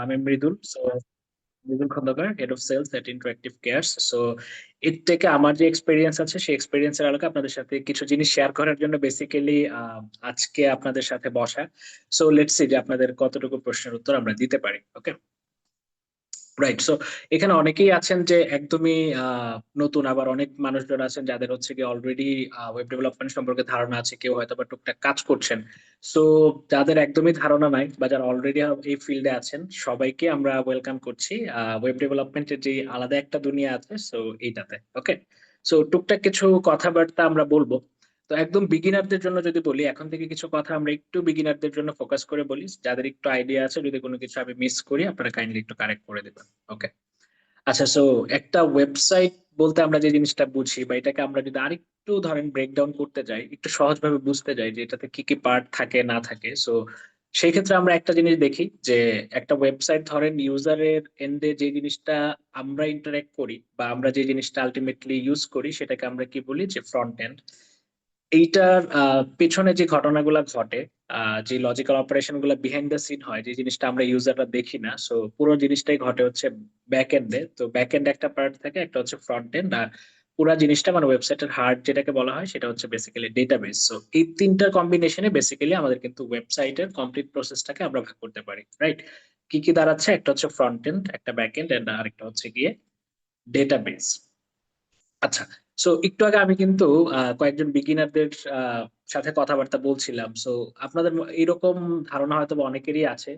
আমি Mridul. Mridul Khandakar, head of sales at interactive cares. এর থেকে আমার যে এক্সপিরিয়েন্স আছে সেই এক্সপিরিয়েন্সের আলোকে আপনাদের সাথে কিছু জিনিস শেয়ার করার জন্য বেসিক্যালি আজকে আপনাদের সাথে বসা। লেটস সি যে আপনাদের কতটুকু প্রশ্নের উত্তর আমরা দিতে পারি। ওকে, রাইট। এখানে অনেকেই আছেন যে একদমই নতুন, আবার অনেক মানুষজন আছেন যাদের হচ্ছে কি অলরেডি ওয়েব ডেভেলপমেন্ট সম্পর্কে ধারণা আছে, কেউ হয়তো বা টুকটাক কাজ করছেন। সো যাদের একদমই ধারণা নাই বা যারা অলরেডি এই ফিল্ডে আছেন, সবাইকে আমরা ওয়েলকাম করছি ওয়েব ডেভেলপমেন্টের যে আলাদা একটা দুনিয়া আছে, এইটাতে। ওকে, টুকটাক কিছু কথাবার্তা আমরা বলবো। তো একদম বিগিনারদের জন্য যদি বলি, এখন থেকে কিছু কথা আমরা একটু বিগিনারদের জন্য ফোকাস করে বলি, যাদের একটু আইডিয়া আছে। যদি কোনো কিছু আমি মিস করি, আপনারা কাইন্ডলি একটু কারেক্ট করে দেবেন। ওকে, আচ্ছা। একটা ওয়েবসাইট বলতে আমরা যে জিনিসটা বুঝি, বা এটাকে আমরা যদি আরেকটু ধরেন ব্রেকডাউন করতে যাই, একটু সহজভাবে বুঝতে যাই যে এটাতে কি কি পার্ট থাকে না থাকে, সেই ক্ষেত্রে আমরা একটা জিনিস দেখি যে একটা ওয়েবসাইট ধরেন ইউজারের এন্ডে যে জিনিসটা আমরা ইন্টারঅ্যাক্ট করি বা আমরা যে জিনিসটা আলটিমেটলি ইউজ করি, সেটাকে আমরা কি বলি যে ফ্রন্ট এন্ড। এইটার পেছনে যে ঘটনাগুলো ঘটে, যে লজিক্যাল অপারেশন গুলো বিহাইন্ড দ্য সিন হয়, যে জিনিসটা আমরা ইউজাররা দেখি না, পুরো জিনিসটাই ঘটে হচ্ছে ব্যাক এন্ডে। তো ব্যাক এন্ড একটা পার্ট থাকে, একটা হচ্ছে ফ্রন্ট এন্ড, আর পুরো জিনিসটা মানে ওয়েবসাইটের হার্ট যেটাকে বলা হয় সেটা হচ্ছে বেসিক্যালি ডেটাবেস। এই তিনটার কম্বিনেশনে বেসিক্যালি আমাদের কিন্তু ওয়েবসাইটের কমপ্লিট প্রসেসটাকে আমরা ভাগ করতে পারি, রাইট? কি কি দাঁড়াচ্ছে? একটা হচ্ছে ফ্রন্ট এন্ড, একটা ব্যাক এন্ড, এন্ড আরেকটা হচ্ছে গিয়ে ডেটাবেস। আচ্ছা, একটু আগে আমি কিন্তু কয়েকজন বিগিনারদের সাথে কথাবার্তা বলছিলাম। আপনাদের এরকম ধারণা হয়তো বা অনেকেরই আছে,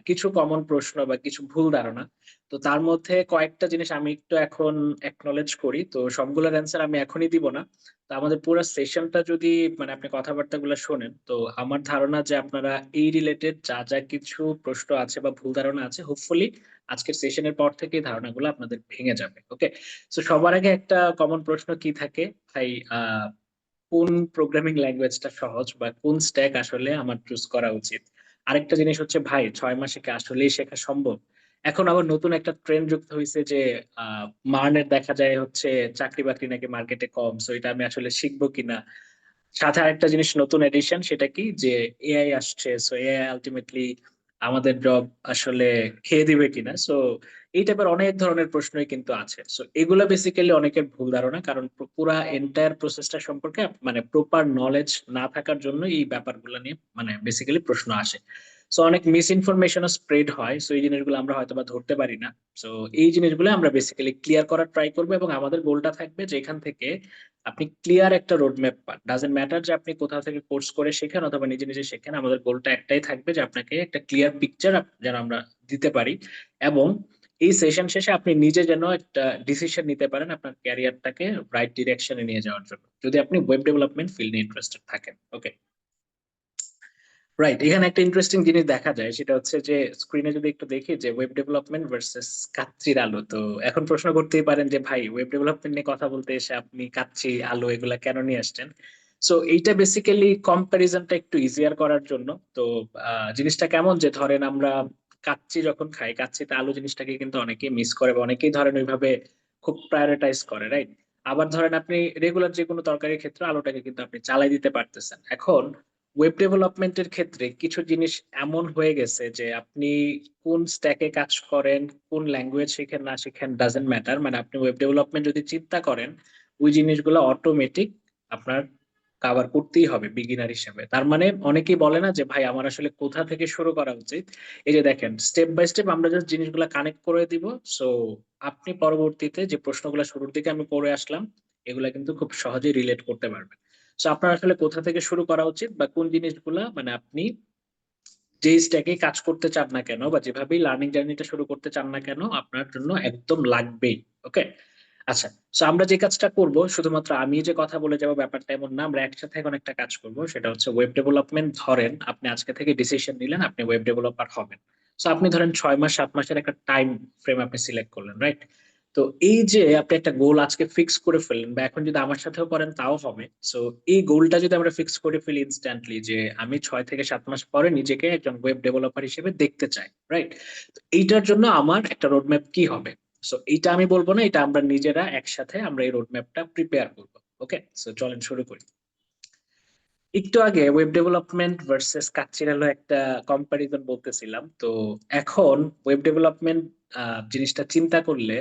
কিছু কমন প্রশ্ন বা কিছু ভুল ধারণা। তো তার মধ্যে কয়েকটা জিনিস আমি একটু এখন একনলেজ করি, তো সবগুলোর অ্যান্সার আমি এখনই দিব না। তো আমাদের পুরো সেশনটা যদি মানে আপনি কথাবার্তাগুলো শোনেন, তো আমার ধারণা যে আপনারা এই রিলেটেড যা যা কিছু প্রশ্ন আছে বা ভুল ধারণা আছে, হোপফুলি আজকের সেশনের পর থেকে এই ধারণাগুলো আপনাদের ভেঙে যাবে। ওকে, সবার আগে একটা কমন প্রশ্ন কি থাকে ভাই, কোন প্রোগ্রামিং ল্যাঙ্গুয়েজটা সহজ বা কোন স্ট্যাক আসলে আমার চুজ করা উচিত? আরেকটা জিনিস হচ্ছে ভাই, 6 মাসে কি আসলেই শেখা সম্ভব? এখন আবার নতুন একটা ট্রেন্ড যুক্ত হয়েছে যে মার্নের দেখা যায় হচ্ছে চাকরি বাকরি নাকি মার্কেটে কম, এটা আমি আসলে শিখবো কিনা। সাথে আরেকটা জিনিস নতুন এডিশন, সেটা কি যে এআই আসছে, এআই আলটিমেটলি আমাদের জব আসলে খেয়ে দিবে কিনা। এই টাইপের অনেক ধরনের প্রশ্নই কিন্তু আছে। এগুলা বেসিক্যালি অনেকের ভুল ধারণা, কারণ পুরা এন্টায়ার প্রসেসটা সম্পর্কে মানে প্রপার নলেজ না থাকার জন্য এই ব্যাপারগুলো নিয়ে মানে বেসিক্যালি প্রশ্ন আসে। অনেক মিস ইনফরমেশন স্প্রেড হয়, এই জিনিসগুলো আমরা হয়তো বা ধরতে পারি না। তো এই জিনিসগুলো আমরা বেসিক্যালি ক্লিয়ার করার ট্রাই করবো, এবং আমাদের গোলটা থাকবে যে এখান থেকে আপনি ক্লিয়ার একটা রোড ম্যাপ পান। ডাজেন্ট ম্যাটার যে আপনি কোথা থেকে কোর্স করে শেখেন অথবা নিজে নিজে শেখেন, আমাদের গোলটা একটাই থাকবে যে আপনাকে একটা ক্লিয়ার পিকচার যেন আমরা দিতে পারি, এবং এই সেশন শেষে আপনি নিজে যেন একটা ডিসিশন নিতে পারেন আপনার ক্যারিয়ারটাকে রাইট ডিরেকশনে নিয়ে যাওয়ার জন্য, যদি আপনি ওয়েব ডেভেলপমেন্ট ফিল্ডে ইন্টারেস্টেড থাকেন। ওকে, রাইট। এখানে একটা ইন্টারেস্টিং জিনিস দেখা যায়, সেটা হচ্ছে যে স্ক্রিনে যদি একটু দেখি যে ওয়েব ডেভেলপমেন্ট ভার্সেস কাচ্চির আলু। তো এখন প্রশ্ন করতেই পারেন যে ভাই, ওয়েব ডেভেলপমেন্ট নিয়ে কথা বলতে এসে আপনি কাচ্চি আলু এগুলা কেন নিয়ে আসছেন? এইটা বেসিক্যালি কম্প্যারিজনটা একটু ইজিয়ার করার জন্য। তো জিনিসটা কেমন যে ধরেন আমরা কাচ্চি যখন খাই, কাচ্চিতে আলু জিনিসটাকে কিন্তু অনেকেই মিস করে বা অনেকেই ধরেন ওইভাবে খুব প্রায়োরিটাইজ করে, রাইট? আবার ধরেন আপনি রেগুলার যে কোনো তরকারির ক্ষেত্রে আলুটাকে কিন্তু আপনি চালাই দিতে পারতেছেন। এখন ওয়েব ডেভেলপমেন্টের ক্ষেত্রে কিছু জিনিস এমন হয়ে গেছে যে আপনি কোন স্ট্যাকে কাজ করেন, কোন ল্যাঙ্গুয়েজ শিখেন না শিখেন, ডাজেন্ট ম্যাটার। মানে আপনি ওয়েব ডেভেলপমেন্ট যদি চিন্তা করেন, ওই জিনিসগুলো অটোমেটিক আপনার কাভার করতেই হবে বিগিনার হিসেবে। তার মানে অনেকেই বলে না যে ভাই আমার আসলে কোথা থেকে শুরু করা উচিত। এই যে দেখেন, স্টেপ বাই স্টেপ আমরা জাস্ট জিনিসগুলো কানেক্ট করে দিব। সো আপনি পরবর্তীতে যে প্রশ্নগুলো শুরুর দিকে আমি করে আসলাম, এগুলা কিন্তু খুব সহজেই রিলেট করতে পারবেন। আপনার আসলে কোথা থেকে শুরু করা উচিত বা কোন জিনিসগুলা মানে আপনি যে স্ট্যাকে কাজ করতে চান না কেন বা যেভাবেই লার্নিং জার্নিটা শুরু করতে চান না কেন, আপনার জন্য একদম লাগবেই। ওকে, আচ্ছা। আমরা যে কাজটা করব, শুধুমাত্র আমি যে কথা বলে যাবো ব্যাপারটা এমন না, আমরা একসাথে এখন একটা কাজ করব, সেটা হচ্ছে ওয়েব ডেভেলপমেন্ট। ধরেন আপনি আজকে থেকে ডিসিশন নিলেন আপনি ওয়েব ডেভেলপার হবেন। আপনি ধরেন 6 মাস 7 মাসের একটা টাইম ফ্রেম আপনি সিলেক্ট করলেন, রাইট? তো এই যে আপনি একটা গোল আজকে ফিক্স করে ফেললেন, বা এখন যদি আমার সাথেও করেন তাও হবে। সো এই গোলটা যদি আমরা ফিক্স করে ফেলি ইনস্ট্যান্টলি, যে আমি 6 থেকে 7 মাস পরে নিজেকে একজন ওয়েব ডেভেলপার হিসেবে দেখতে চাই, রাইট? তো এইটার জন্য আমার একটা রোডম্যাপ কি হবে? এইটা আমি বলবো না, এটা আমরা নিজেরা একসাথে আমরা এই রোডম্যাপটা প্রিপেয়ার করবো। ওকে, চলেন শুরু করি। একটু আগে ওয়েব ডেভেলপমেন্ট ভার্সেস কাচ্চির একটা কম্পারিজন বলতেছিলাম। তো এখন ওয়েব ডেভেলপমেন্ট জিনিসটা চিন্তা করলে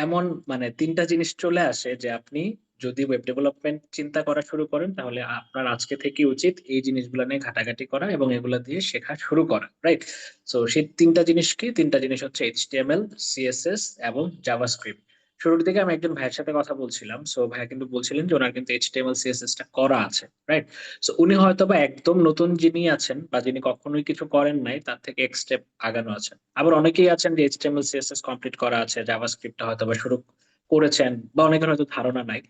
এমন মানে তিনটা জিনিস চলে আসে যে আপনি যদি ওয়েব ডেভেলপমেন্ট চিন্তা করা শুরু করেন তাহলে আপনার আজকে থেকে উচিত এই জিনিসগুলো নিয়ে ঘাটাঘাটি করা এবং এগুলা দিয়ে শেখা শুরু করা, রাইট? সো সেই তিনটা জিনিস কি? তিনটা জিনিস হচ্ছে এইচটিএমএল, সিএসএস এবং জাভাস্ক্রিপ্ট। শুরুর দিকে আমি একজন ভাইয়ের সাথে কথা বলছিলাম, সো ভাইয়া কিন্তু বলছিলেন যে ওনার কিন্তু এইচটিএমএল সিএসএস টা করা আছে, রাইট? সো উনি হয়তো বা একদম নতুন যিনি আছেন বা যিনি কখনোই কিছু করেন নাই তার থেকে এক স্টেপ আগানো আছেন। আবার অনেকেই আছেন যে এইচটিএমএল সিএসএস কমপ্লিট করা আছে, জাভাস্ক্রিপ্টটা হয়তো বা শুরু করেছেন বা অনেকের হয়তো ধারণা নাই।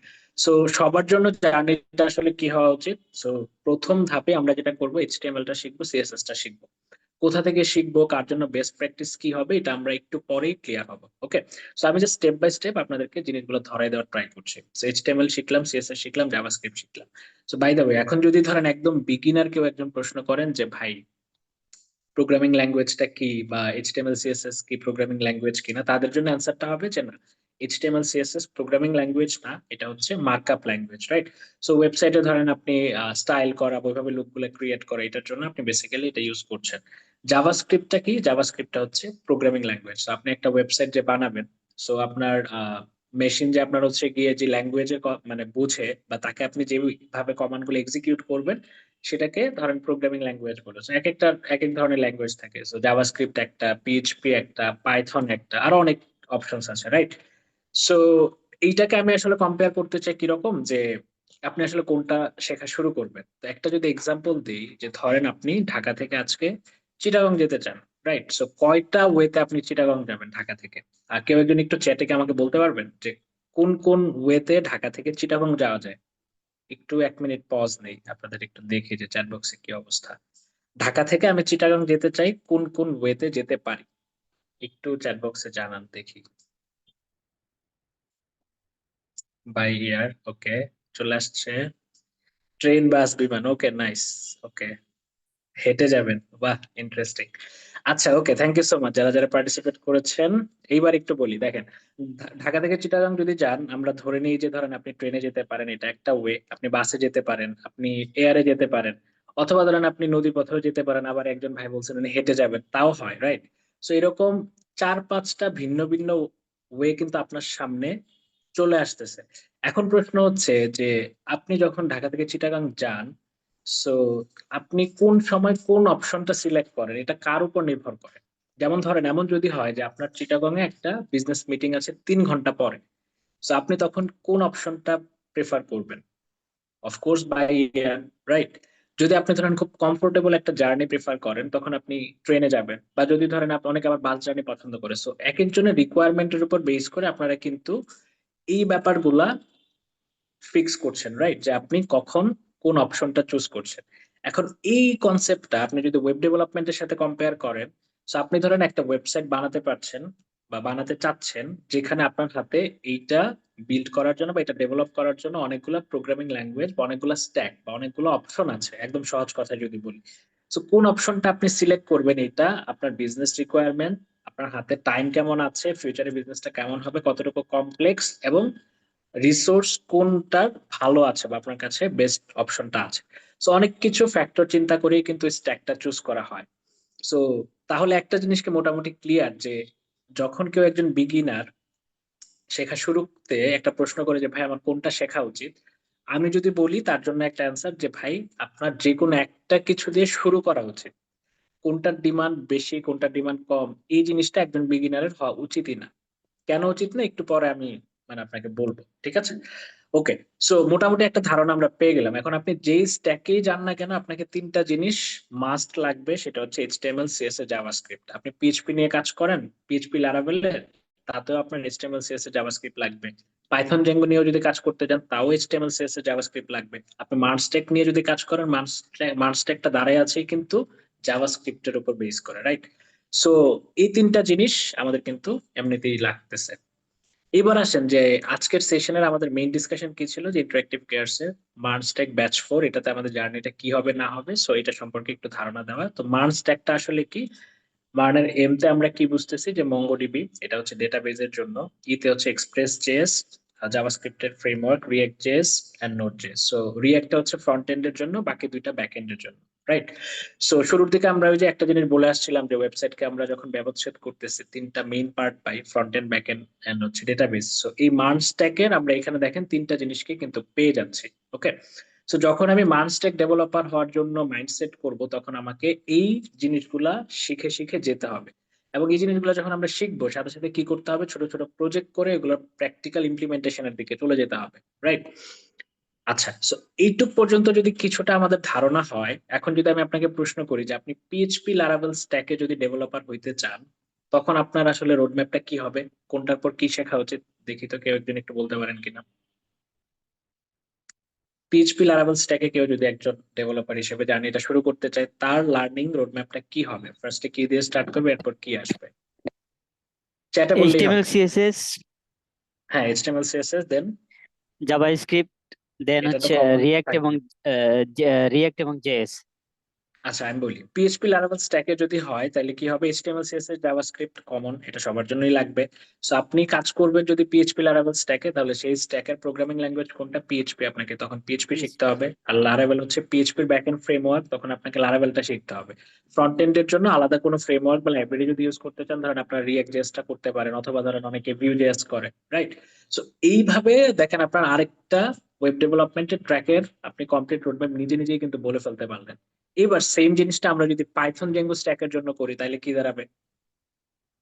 সো সবার জন্য জার্নিটা আসলে কি হওয়া উচিত? সো প্রথম ধাপে আমরা যেটা করবো, এইচটিএমএল টা শিখবো, সিএসএস টা শিখবো। কোথা থেকে শিখবো, কার জন্য বেস্ট প্র্যাকটিস কি হবে, এটা আমরা একটু পরেই ক্লিয়ার হবো। ওকে, সো আমি জাস্ট স্টেপ বাই স্টেপ আপনাদেরকে জিনিসগুলো ধরাই দেওয়ার ট্রাই করছি। সো এইচটিএমএল শিখলাম, সিএসএস শিখলাম, জাভাস্ক্রিপ্ট শিখলাম। সো বাই দ্য ওয়ে, এখন যদি ধরেন একদম বিগিনার কেউ একজন প্রশ্ন করেন যে ভাই প্রোগ্রামিং ল্যাঙ্গুয়েজটা কি বা এইচটিএমএল সিএসএস কি প্রোগ্রামিং ল্যাঙ্গুয়েজ কিনা, তাদের জন্য অ্যান্সারটা হবে যে না, এইচটিএমএল সিএসএস প্রোগ্রামিং ল্যাঙ্গুয়েজ না, এটা হচ্ছে মার্কআপ ল্যাঙ্গুয়েজ, রাইট? সো ওয়েবসাইটে ধরেন আপনি স্টাইল করা বা ওইভাবে লুকগুলো ক্রিয়েট করা, এটার জন্য আপনি বেসিক্যালি এটা ইউজ করছেন। জাভাস্ক্রিপ্টটা কি? জাভাস্ক্রিপ্টটা হচ্ছে প্রোগ্রামিং ল্যাঙ্গুয়েজ। সো আপনি একটা ওয়েবসাইট যে বানাবেন, সো আপনার মেশিন যে আপনার হচ্ছে গিয়ে যে ল্যাঙ্গুয়েজে মানে বুঝে বা তাকে আপনি যেভাবে কমান্ড গুলো এক্সিকিউট করবেন সেটাকে ধরেন প্রোগ্রামিং ল্যাঙ্গুয়েজ বলে। So, এক একটা এক এক ধরনের ল্যাঙ্গুয়েজ থাকে। সো জাভাস্ক্রিপ্ট একটা, পিএইচপি একটা, পাইথন একটা, আরো অনেক অপশনস আছে, রাইট? সো এইটাকে আমি আসলে কম্পেয়ার করতে চাই কিরকম যে আপনি আসলে কোনটা শেখা শুরু করবেন। তো একটা যদি এক্সাম্পল দিই, যে ধরেন আপনি ঢাকা থেকে আজকে চিটাগং যেতে চান, রাইট? সো কয়টা ওয়েতে আপনি চিটাগং যাবেন ঢাকা থেকে? আর কেউ একজন একটু চ্যাটে কি আমাকে বলতে পারবেন যে কোন কোন ওয়েতে ঢাকা থেকে চিটাগং যাওয়া যায়? একটু 1 মিনিট পজ নেই, আপনাদের একটু দেখি যে চ্যাট বক্সে কি অবস্থা। ঢাকা থেকে আমি চিটাগাং যেতে চাই, কোন কোন ওয়েতে যেতে পারি? একটু চ্যাট বক্সে জানান দেখি। বাই এয়ার, ওকে, চলে আসছে। ট্রেন, বাস, বিমান, ওকে, নাইস। ওকে, হেঁটে যাবেন, বাহ, ইন্টারেস্টিং। আচ্ছা, ওকে, থ্যাংক ইউ সো মাচ যারা যারা পার্টিসিপেট করেছেন। এইবার একটু বলি, দেখেন, ঢাকা থেকে চিটাগাং যদি যান, আমরা ধরে নিই যে ধরেন আপনি ট্রেনে যেতে পারেন, এটা একটা ওয়ে। আপনি বাসে যেতে পারেন, আপনি এয়ারে যেতে পারেন, অথবা ধরেন আপনি নদী পথেও যেতে পারেন, আবার একজন ভাই বলছেন উনি হেঁটে যাবেন, তাও হয়, রাইট? সো এরকম 4-5টা ভিন্ন ভিন্ন ওয়ে কিন্তু আপনার সামনে চলে আসতেছে। এখন প্রশ্ন হচ্ছে যে আপনি যখন ঢাকা থেকে চিটাগাং যান, সো আপনি কোন সময় কোন অপশনটা সিলেক্ট করেন, এটা কার উপর নির্ভর করে? যেমন ধরেন এমন যদি হয় যে আপনার চিটাগং এ একটা বিজনেস মিটিং আছে 3 ঘন্টা পরে, তো আপনি তখন কোন অপশনটা প্রেফার করবেন? Of course by air, right? যদি আপনি ধরেন খুব কমফোর্টেবল একটা জার্নি প্রেফার করেন, তখন আপনি ট্রেনে যাবেন। বা যদি ধরেন আপনি, অনেকে আবার বাস জার্নি পছন্দ করে। সো এক একজনের রিকোয়ারমেন্টের উপর বেস করে আপনারা কিন্তু এই ব্যাপারগুলা ফিক্স করছেন, রাইট? যে আপনি কখন কোন অপশনটা চুজ করছেন। এখন এই কনসেপ্টটা আপনি যদি ওয়েব ডেভেলপমেন্টের সাথে কম্পেয়ার করেন, তো আপনি ধরেন একটা ওয়েবসাইট বানাতে পারছেন বা বানাতে চাচ্ছেন, যেখানে আপনার হাতে এইটা বিল্ড করার জন্য বা এটা ডেভেলপ করার জন্য অনেকগুলো প্রোগ্রামিং ল্যাঙ্গুয়েজ বা অনেকগুলো স্ট্যাক বা অনেকগুলো অপশন আছে, একদম সহজ কথায় যদি বলি। তো কোন অপশনটা আপনি সিলেক্ট করবেন, এটা আপনার বিজনেস রিকোয়ারমেন্ট, আপনার হাতে টাইম কেমন আছে, ফিউচারে বিজনেসটা কেমন হবে, কতটুকু কমপ্লেক্স, এবং রিসোর্স কোনটা ভালো আছে বা আপনার কাছে বেস্ট অপশনটা আছে। সো অনেক কিছু ফ্যাক্টর চিন্তা করেই কিন্তু স্ট্যাকটা চুজ করা হয়। সো তাহলে একটা জিনিসকে মোটামুটি ক্লিয়ার যে যখন কেউ একজন বিগিনার শেখা শুরুতে একটা প্রশ্ন করে যে ভাই আমার কোনটা শেখা উচিত, আমি যদি বলি তার জন্য একটা অ্যান্সার যে ভাই আপনার যে কোনো একটা কিছু দিয়ে শুরু করা উচিত। কোনটার ডিমান্ড বেশি, কোনটার ডিমান্ড কম, এই জিনিসটা একজন বিগিনারের হওয়া উচিতই না। কেন উচিত না একটু পরে আমি মানে আপনাকে বলবো, ঠিক আছে? ওকে, সো মোটামুটি একটা ধারণা আমরা পেয়ে গেলাম। এখন আপনি যেই স্ট্যাকেই যান না কেন, আপনাকে তিনটা জিনিস মাস্ট লাগবে, সেটা হচ্ছে এইচটিএমএল, সিএসএস, জাভাস্ক্রিপ্ট। আপনি পিএইচপি নিয়ে কাজ করেন, পিএইচপি লারাভেলে, তাতেও আপনার এইচটিএমএল, সিএসএস, জাভাস্ক্রিপ্ট লাগবে। পাইথন জেঙ্গো নিয়েও যদি কাজ করতে যান, তাও এইচটিএমএল, সিএসএস, জাভাস্ক্রিপ্ট লাগবে। আপনি মার্জটেক নিয়ে যদি কাজ করেন, মার্জটেকটা দাঁড়ায় আছে কিন্তু জাভাস্ক্রিপ্টের উপর বেস করে, রাইট? সো এই তিনটা জিনিস আমাদের কিন্তু এমনিতেই লাগতেছে। এবার আসেন যে আজকের সেশনের আমাদের মেইন ডিসকাশন কি ছিল, যে ইন্টারেক্টিভ কেয়ারস এর মার্নস্ট্যাক ব্যাচ 4, এটাতে আমাদের জার্নিটা কি হবে না হবে, সো এটা সম্পর্কে একটু ধারণা দেওয়া। তো মার্নস্ট্যাকটা আসলে কি? মার্নের এম তে আমরা কি বুঝতেছি যে মঙ্গোডিবি, এটা হচ্ছে ডেটাবেজের জন্য। ইতে হচ্ছে এক্সপ্রেস জেএস, জাভাস্ক্রিপ্টের framework React JS and Node JS. So রিঅ্যাক্টটা হচ্ছে ফ্রন্ট এন্ডের জন্য, বাকি দুইটা ব্যাক এন্ডের জন্য, রাইট? সো শুরুর দিকে আমরা ওই যে একটা জিনিস বলে আসছিলাম যে ওয়েবসাইটকে আমরা যখন ব্যবচ্ছেদ করতেছি তিনটা মেইন পার্ট পাই, front end, back end end হচ্ছে ডেটাবেস। সো এই মার্জ স্ট্যাকের আমরা এখানে দেখেন তিনটা জিনিসকে কিন্তু পেয়ে যাচ্ছি। ওকে, সো যখন আমি মার্জ স্ট্যাক ডেভেলপার হওয়ার জন্য মাইন্ডসেট করব, তখন আমাকে এই জিনিসগুলা শিখে শিখে যেতে হবে। এবং এই জিনিসগুলো যখন আমরা শিখবো, সাথে সাথে কি করতে হবে, ছোট ছোট প্রজেক্ট করে এগুলোর প্র্যাকটিক্যাল ইমপ্লিমেন্টেশনের দিকে চলে যেতে হবে, রাইট? আচ্ছা, সো এইটুক পর্যন্ত যদি কিছুটা আমাদের ধারণা হয়, এখন যদি আমি আপনাকে প্রশ্ন করি যে আপনি পিএইচপি লারাভেল স্ট্যাকে যদি ডেভেলপার হইতে চান, তখন আপনার আসলে রোডম্যাপটা কি হবে, কোনটার পর কি শেখা উচিত? দেখি তো কেউ একজন একটু বলতে পারেন কিনা। পিএইচপি লারাভেল স্ট্যাকে কেউ যদি একজন ডেভেলপার হিসেবে জার্নিটা শুরু করতে চায়, তার লার্নিং রোডম্যাপটা কি হবে? ফার্স্টে কি দিয়ে স্টার্ট করবে, এরপর কি আসবে? চ্যাটে বললেই হবে। এইচটিএমএল সিএসএস, হ্যাঁ, এইচটিএমএল সিএসএস, দেন জাভাস্ক্রিপ্ট, দেন এটা তো হচ্ছে কমন রিয়াক্ট এবং থাকবে। জেএস। আচ্ছা, আমি বলি পিএইচপি লারাভেল স্ট্যাকে যদি হয় তাহলে কি হবে, এইচটিএমএল সিএসএস জাভাস্ক্রিপ্ট কমন, এটা সবার জন্যই লাগবে। সো আপনি কাজ করবেন যদি পিএইচপি লারাভেল স্ট্যাকে, তাহলে সেই স্ট্যাকের প্রোগ্রামিং ল্যাঙ্গুয়েজ কোনটা? পিএইচপি। আপনাকে তখন পিএইচপি শিখতে হবে। আর লারাভেল হচ্ছে পিএইচপির ব্যাকএন্ড ফ্রেমওয়ার্ক, তখন আপনাকে লারাভেলটা শিখতে হবে। ফ্রন্ট এন্ডের জন্য আলাদা কোনো ফ্রেমওয়ার্ক বা লাইব্রেরি যদি ইউজ করতে চান, ধরেন আপনারা রিঅ্যাক্ট জেএসটা করতে পারেন, অথবা ধরেন অনেকে ভিউ জেএস করে, রাইট? সো এইভাবে দেখেন আপনার আরেকটা ওয়েব ডেভেলপমেন্টের ট্র্যাকের আপনি কমপ্লিট রোডম্যাপ নিজে নিজেই কিন্তু বলে ফেলতে পারলেন। এবার সেম জিনিসটা আমরা যদি পাইথন জেঙ্গো স্ট্যাকের জন্য করি, তাহলে কি দাঁড়াবে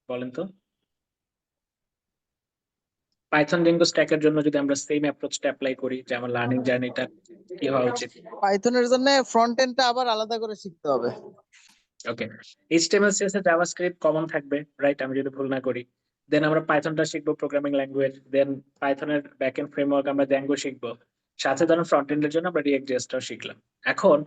বলেন তো? পাইথন জেঙ্গো স্ট্যাকের জন্য যদি আমরা সেম অ্যাপ্রোচটা অ্যাপ্লাই করি, যে আমার লার্নিং জার্নিটা কি হওয়া উচিত? পাইথনের জন্য ফ্রন্ট এন্ডটা আবার আলাদা করে শিখতে হবে। ওকে, এইচটিএমএল সিএসএস জাভাস্ক্রিপ্ট কমন থাকবে, রাইট? আমি যদি ভুল না করি। দেন আমরা পাইথনটা শিখবো, প্রোগ্রামিং ল্যাঙ্গুয়েজ। দেন পাইথনের ব্যাকএন্ড ফ্রেমওয়ার্ক আমরা জ্যাঙ্গো শিখবো। সাথে ধরুন ফ্রন্ট এন্ডের জন্য আমরা রিঅ্যাক্ট জেএসটাও শিখলাম। এখন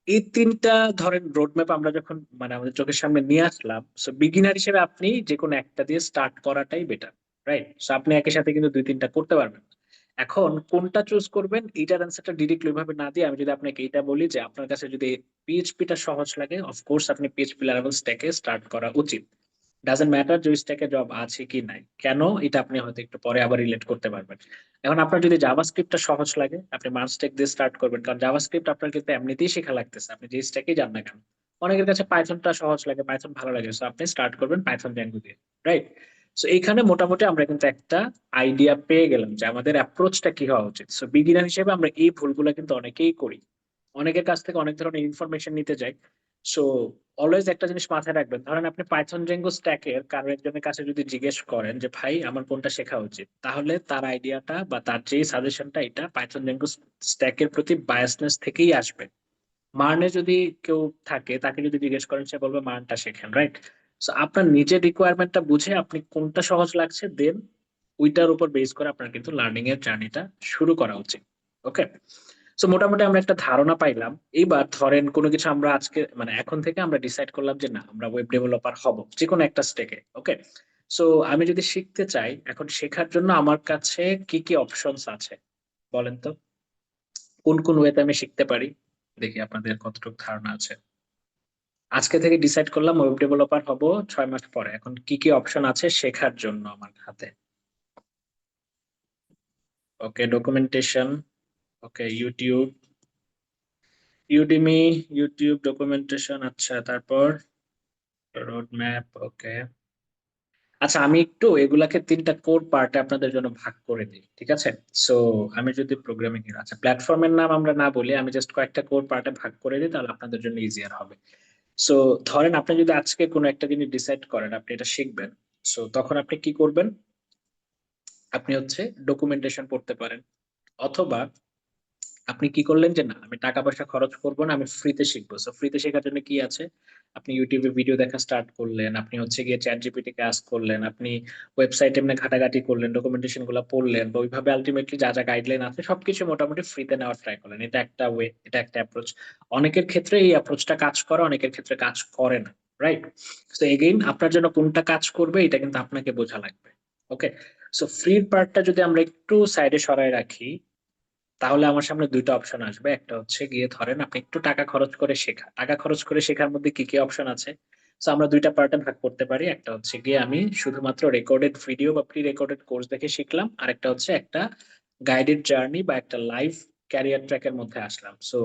এই তিনটা ধরেন রোডম্যাপ আমরা যখন মানে আমাদের চোখের সামনে নিয়ে আসলাম, সো বিগিনার হিসেবে আপনি যে কোনো একটা দিয়ে স্টার্ট করাটাই বেটার, রাইট? সো আপনি একই সাথে কিন্তু দুই তিনটা করতে পারবেন। এখন কোনটা চুজ করবেন, এইটার অ্যান্সারটা ডিরেক্টলি ওইভাবে না দিয়ে আমি যদি আপনাকে এইটা বলি যে আপনার কাছে যদি পিএইচপিটা সহজ লাগে, অফকোর্স আপনি পিএইচপি লারাভেল স্ট্যাকে স্টার্ট করা উচিত। ডাজন্ট ম্যাটার যে স্ট্যাকে জব আছে কি নাই, কেন, এটা আপনি হয়তো একটু পরে আবার রিলেট করতে পারবেন। এখন আপনার যদি জাভাস্ক্রিপ্টটা সহজ লাগে, আপনি মার্জ স্ট্যাক দিয়ে স্টার্ট করবেন, কারণ জাভাস্ক্রিপ্ট আপনার কিন্তু এমনিতেই শেখা লাগতেছে, আপনি যে স্ট্যাকেই যান না কেন। অনেকের কাছে পাইথনটা সহজ লাগে, পাইথন ভালো লাগে, সো আপনি স্টার্ট করবেন পাইথন জ্যাঙ্গো দিয়ে, রাইট? সো এইখানে মোটামুটি আমরা কিন্তু একটা আইডিয়া পেয়ে গেলাম যে আমাদের অ্যাপ্রোচটা কি হওয়া উচিত। সো বিগিনার হিসেবে আমরা এই ভুলগুলো কিন্তু অনেকেই করি, অনেকের কাছ থেকে অনেক ধরনের ইনফরমেশন নিতে যাই। সো অলওয়েজ একটা জিনিস মাথায় রাখবেন, ধরেন আপনি পাইথন জেঙ্গো স্ট্যাকের কারো একজনের কাছে যদি জিজ্ঞেস করেন যে ভাই আমার কোনটা শেখা উচিত, তাহলে তার আইডিয়াটা বা তার যে সাজেশনটা এটা পাইথন জেঙ্গো স্ট্যাকের প্রতি বায়াসনেস থেকেই আসবে। মার্নে যদি কেউ থাকে, তাকে যদি জিজ্ঞেস করেন, সে বলবে মার্নটা শেখেন, রাইট? সো আপনার নিজের রিকোয়ারমেন্টটা বুঝে আপনি কোনটা সহজ লাগছে, দেন ওইটার উপর বেস করে আপনার কিন্তু লার্নিং এর জার্নিটা শুরু করা উচিত। ওকে, সো মোটামুটি আমরা একটা ধারণা পাইলাম। এইবার ধরেন কোনো কিছু আমরা আজকে মানে এখন থেকে আমরা ডিসাইড করলাম যে না, আমরা ওয়েব ডেভেলপার হব যে কোনো একটা স্টেকে। ওকে, সো আমি যদি শিখতে চাই, এখন শেখার জন্য আমার কাছে কি কি অপশনস আছে বলেন তো? কোন কোন ওয়েতে আমি শিখতে পারি? দেখি আপনাদের কতটুকু ধারণা আছে। আজকে থেকে ডিসাইড করলাম ওয়েব ডেভেলপার হব 6 মাস পরে, এখন কি কি অপশন আছে শেখার জন্য আমার হাতে? ওকে, ডকুমেন্টেশন, ওকে, ইউটিউব, ইউডিমি, ইউটিউব ডকুমেন্টেশন, আচ্ছা, তারপর রোড ম্যাপ, ওকে। আচ্ছা, আমি একটু এগুলাকে তিনটা কোর পার্টে আপনাদের জন্য ভাগ করে দিই, ঠিক আছে? সো আমি যদি প্রোগ্রামিং এর আচ্ছা প্ল্যাটফর্মের নাম আমরা না বলি, আমি জাস্ট কয়েকটা কোর পার্টে ভাগ করে দিই, তাহলে আপনাদের জন্য ইজিয়ার হবে। সো ধরেন আপনি যদি আজকে কোনো একটা জিনিস ডিসাইড করেন আপনি এটা শিখবেন, সো তখন আপনি কি করবেন? আপনি হচ্ছে ডকুমেন্টেশন পড়তে পারেন, অথবা আপনি কি করলেন যে না আমি টাকা পয়সা খরচ করবো না, আমি ফ্রিতে শিখবো। সো ফ্রিতে শেখার জন্য কি আছে, আপনি ইউটিউবে ভিডিও দেখা স্টার্ট করলেন, আপনি হচ্ছে গিয়ে চ্যাট জিপিটি কে আস্ক করলেন, আপনি ওয়েবসাইটে এমনি ঘাটাঘাটি করলেন, ডকুমেন্টেশন গুলো পড়লেন, বা ওইভাবে আলটিমেটলি যা যা গাইডলাইন আছে সবকিছু মোটামুটি ফ্রিতে নেওয়ার ট্রাই করলেন। এটা একটা ওয়ে, এটা একটা অ্যাপ্রোচ। অনেকের ক্ষেত্রে এই অ্যাপ্রোচটা কাজ করে, অনেকের ক্ষেত্রে কাজ করে না, রাইট? তো এগেইন আপনার জন্য কোনটা কাজ করবে এটা কিন্তু আপনাকে বোঝা লাগবে। ওকে, সো ফ্রির পার্টটা যদি আমরা একটু সাইডে সরায় রাখি, তাহলে আমার সামনে দুইটা অপশন আসবে। একটা হচ্ছে গিয়ে ধরেন আপনি একটু টাকা খরচ করে শেখা, টাকা খরচ করে শেখার মধ্যে কি কি অপশন আছে? সো আমরা দুইটা পার্টে ভাগ করতে পারি, একটা হচ্ছে গিয়ে আমি শুধুমাত্র রেকর্ডেড ভিডিও বা প্রি রেকর্ডেড কোর্স দেখে শিখলাম, আর একটা হচ্ছে একটা গাইডেড জার্নি বা একটা লাইভ ক্যারিয়ার ট্র্যাকের মধ্যে আসলাম। সো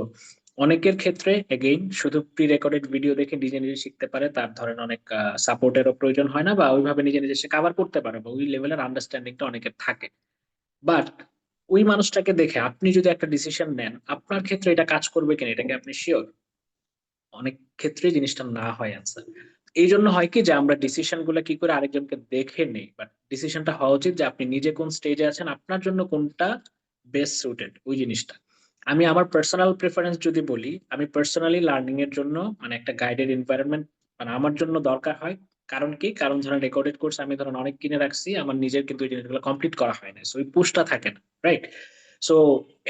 অনেকের ক্ষেত্রে এগেইন শুধু প্রি রেকর্ডেড ভিডিও দেখে নিজে নিজে শিখতে পারে, তার ধরেন অনেক সাপোর্টেরও প্রয়োজন হয় না, বা ওইভাবে নিজে নিজে সে কভার করতে পারে, বা ওই লেভেলের আন্ডারস্ট্যান্ডিংটা অনেকের থাকে। বাট ওই মানুষটাকে দেখে আপনি যদি একটা ডিসিশন নেন, আপনার ক্ষেত্রে এটা কাজ করবে কিনা এটাকে আপনি শিওর? অনেক ক্ষেত্রে জিনিসটা না হয় আনসার। এই জন্য হয় কি যে আমরা ডিসিশন গুলা কি করে আরেকজনকে দেখে নেই, বাট ডিসিশনটা হওয়া উচিত যে আপনি নিজে কোন স্টেজে আছেন, আপনার জন্য কোনটা বেস্ট সুটেড ওই জিনিসটা। আমি আমার পার্সোনাল প্রেফারেন্স যদি বলি, আমি পার্সোনালি লার্নিং এর জন্য মানে একটা গাইডেড এনভায়রনমেন্ট মানে আমার জন্য দরকার হয়। কারণ কি, কারণ ধরেন রেকর্ডেড কোর্স আমি ধরেন অনেক কিনে রাখছি, আমার নিজের কিন্তু ওই জিনিসগুলো কমপ্লিট করা হয় না, সো ওই পুশটা থাকে না, রাইট? সো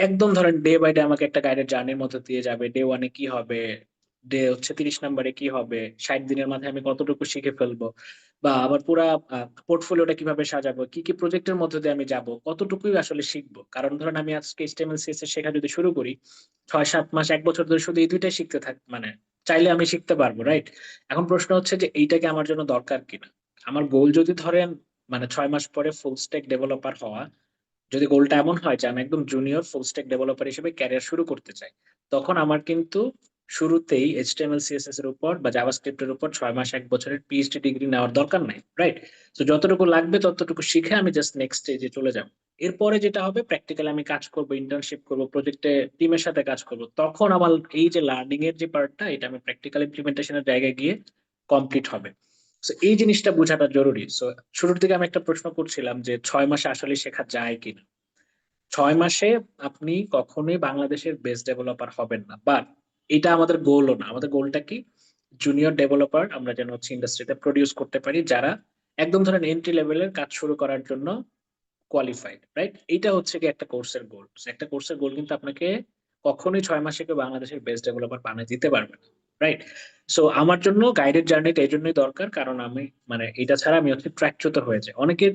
একদম ধরেন ডে বাই ডে আমাকে একটা গাইডেড জার্নির মধ্যে দিয়ে যাবে, ডে ওয়ানে কি হবে, ডে হচ্ছে 30 নম্বরে কি হবে, 60 দিনের মাথায় আমি কতটুকু শিখে ফেলবো, বা আবার পুরা পোর্টফোলিওটা কিভাবে সাজাবো, কি কি প্রজেক্টের মধ্যে দিয়ে আমি যাব, কতটুকুই আসলে শিখবো। কারণ ধরেন আমি আজকে HTML CSS শেখা যদি শুরু করি, 6-7 মাস 1 বছর ধরে শুধু এই দুইটাই শিখতে থাক মানে চাইলে আমি শিখতে পারবো, রাইট? এখন প্রশ্ন হচ্ছে যে এইটাকে আমার জন্য দরকার কিনা। আমার গোল যদি ধরেন মানে 6 মাস পরে ফুল স্ট্যাক ডেভেলপার হওয়া, যদি গোলটা এমন হয় যে আমি একদম জুনিয়র ফুল স্ট্যাক ডেভেলপার হিসেবে ক্যারিয়ার শুরু করতে চাই, তখন আমার কিন্তু শুরুতেই HTML CSS এর উপর বা জাভাস্ক্রিপ্টের উপর 6 মাস 1 বছরের PhD ডিগ্রি নেওয়ার দরকার নাই, রাইট? তো যতটুকু লাগবে ততটুকু শিখে আমি জাস্ট নেক্সট স্টেজে চলে যাব। এরপরে যেটা হবে, প্র্যাকটিক্যালি আমি কাজ করব, ইন্টার্নশিপ করব, প্রজেক্টে টিমের সাথে কাজ করব, তখন আমার এই যে লার্নিং এর যে পার্টটা, এটা আমি প্র্যাকটিক্যাল ইমপ্লিমেন্টেশনের জায়গায় গিয়ে কমপ্লিট হবে। তো এই জিনিসটা বোঝাটা জরুরি। সো শুরুর দিকে আমি একটা প্রশ্ন করছিলাম যে 6 মাসে আসলে শেখা যায় কিনা। 6 মাসে আপনি কখনোই বাংলাদেশের বেস্ট ডেভেলপার হবেন না, বাট এটা আমাদের গোলও না। আমাদের গোলটা কি, জুনিয়র ডেভেলপার আমরা যেন হচ্ছে ইন্ডাস্ট্রিতে প্রডিউস করতে পারি, যারা একদম ধরেন এন্ট্রি লেভেলের কাজ শুরু করার জন্য কোয়ালিফাইড, রাইট? এটা হচ্ছে কি একটা কোর্সের গোল। একটা কোর্সের গোল কিন্তু আপনাকে কখনোই 6 মাসে কেউ বাংলাদেশের বেস্ট ডেভেলপার বানিয়ে দিতে পারবে না, রাইট? সো আমার জন্য গাইডেড জার্নিটা এই জন্যই দরকার, কারণ আমি মানে এটা ছাড়া আমি হচ্ছে ট্র্যাকচ্যুত হয়ে যায়। অনেকের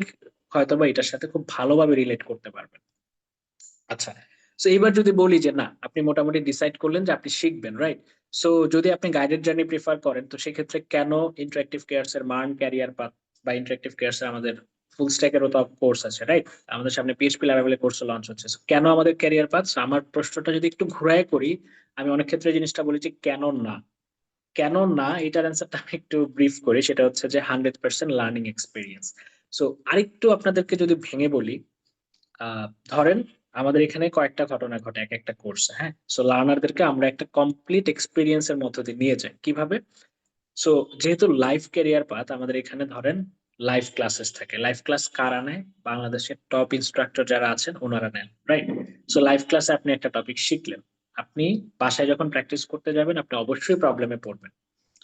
হয়তোবা এটার সাথে খুব ভালোভাবে রিলেট করতে পারবেন। আচ্ছা, সো এবার যদি বলি যে না, আপনি মোটামুটি ডিসাইড করলেন যে আপনি শিখবেন, রাইট? সো যদি আপনি গাইডেড জার্নি প্রিফার করেন, তো সেক্ষেত্রে কেন ইন্টারেক্টিভ কেয়ারস এর মান ক্যারিয়ার পাথ বা ইন্টারেক্টিভ কেয়ারস এর আমাদের ফুল স্ট্যাকেরও তো কোর্স আছে, রাইট? আমাদের সামনে PHP লারাভেলের কোর্স লঞ্চ হচ্ছে। So, কেন আমাদের ক্যারিয়ার পাথ? আমার প্রশ্নটা যদি একটু ঘুরায় করি, আমি অনেক ক্ষেত্রে জিনিসটা বলি যে কেন না। কেন না এটার অ্যান্সারটা আমি একটু ব্রিফ করি, সেটা হচ্ছে যে 100% লার্নিং এক্সপিরিয়েন্স। সো আরেকটু আপনাদেরকে যদি ভেঙে বলি, ধরেন আমাদের এখানে কয়েকটা ঘটনা ঘটে এক একটা কোর্সে, হ্যাঁ? সো লার্নারদেরকে আমরা একটা কমপ্লিট এক্সপিরিয়েন্স এর মধ্য দিয়ে নিয়ে যাই কিভাবে। সো যেহেতু লাইভ ক্যারিয়ার পাথ, আমাদের এখানে ধরেন লাইভ ক্লাসেস থাকে। লাইভ ক্লাস কারা নেয়? বাংলাদেশের টপ ইনস্ট্রাক্টর যারা আছেন ওনারা নেন, রাইট? সো লাইভ ক্লাসে আপনি একটা টপিক শিখলেন, আপনি বাসায় যখন প্র্যাকটিস করতে যাবেন আপনি অবশ্যই প্রবলেমে পড়বেন।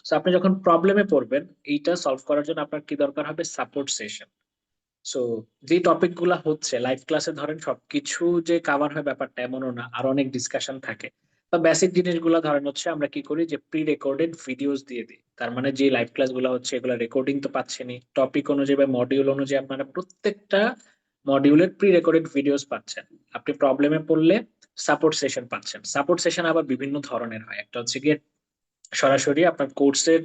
সো আপনি যখন প্রবলেমে পড়বেন, এইটা সলভ করার জন্য আপনার কি দরকার হবে? Support session. সো যে টপিক গুলা হচ্ছে লাইভ ক্লাসে, ধরেন সবকিছু যে কাভার হয় ব্যাপারটা এমনও না, আর অনেক ডিসকাশন থাকে। বা বেসিক জিনিসগুলো ধরেন হচ্ছে আমরা কি করি যে প্রি রেকর্ডেড ভিডিওস দিয়ে দিই। তার মানে যে লাইভ ক্লাস গুলো হচ্ছে এগুলো রেকর্ডিং তো পাচ্ছেনই, টপিক অনুযায়ী বা মডিউল অনুযায়ী আপনারা প্রত্যেকটা মডিউলের প্রি রেকর্ডেড ভিডিওস পাচ্ছেন। আপনি প্রবলেমে পড়লে সাপোর্ট সেশন পাচ্ছেন। সাপোর্ট সেশন আবার বিভিন্ন ধরনের হয়, একটা হচ্ছে গিয়ে সরাসরি আপনার কোর্সের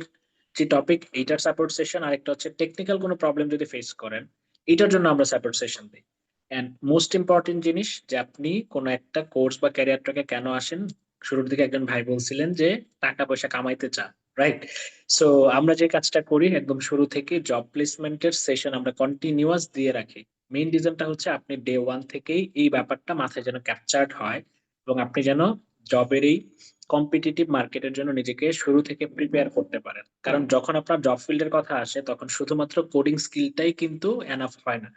যে টপিক এইটার সাপোর্ট সেশন, আর একটা হচ্ছে টেকনিক্যাল কোনো প্রবলেম যদি ফেস করেন, এটার জন্য আমরা সাপোর্ট সেশন দিই। এন্ড মোস্ট ইম্পর্টেন্ট জিনিস যে আপনি কোন একটা কোর্স বা ক্যারিয়ার ট্র্যাকে কেন আসেন। শুরুর দিকে একজন ভাই বলছিলেন যে টাকা পয়সা কামাইতে চান, রাইট? সো আমরা যে কাজটা করি একদম শুরু থেকে জব প্লেসমেন্টের সেশন আমরা কন্টিনিউয়াস দিয়ে রাখি। মেইন রিজনটা হচ্ছে আপনি ডে ওয়ান থেকেই এই ব্যাপারটা মাথায় যেন ক্যাপচার্ড হয়, এবং আপনি যেন জবের এই কম্পিটিটিভ মার্কেটের জন্য নিজেকে শুরু থেকে প্রিপেয়ার করতে পারেন। কারণ যখন আপনার জব ফিল্ডের কথা আসে, তখন শুধুমাত্র কোডিং স্কিলটাই কিন্তু এনাফ হয় না।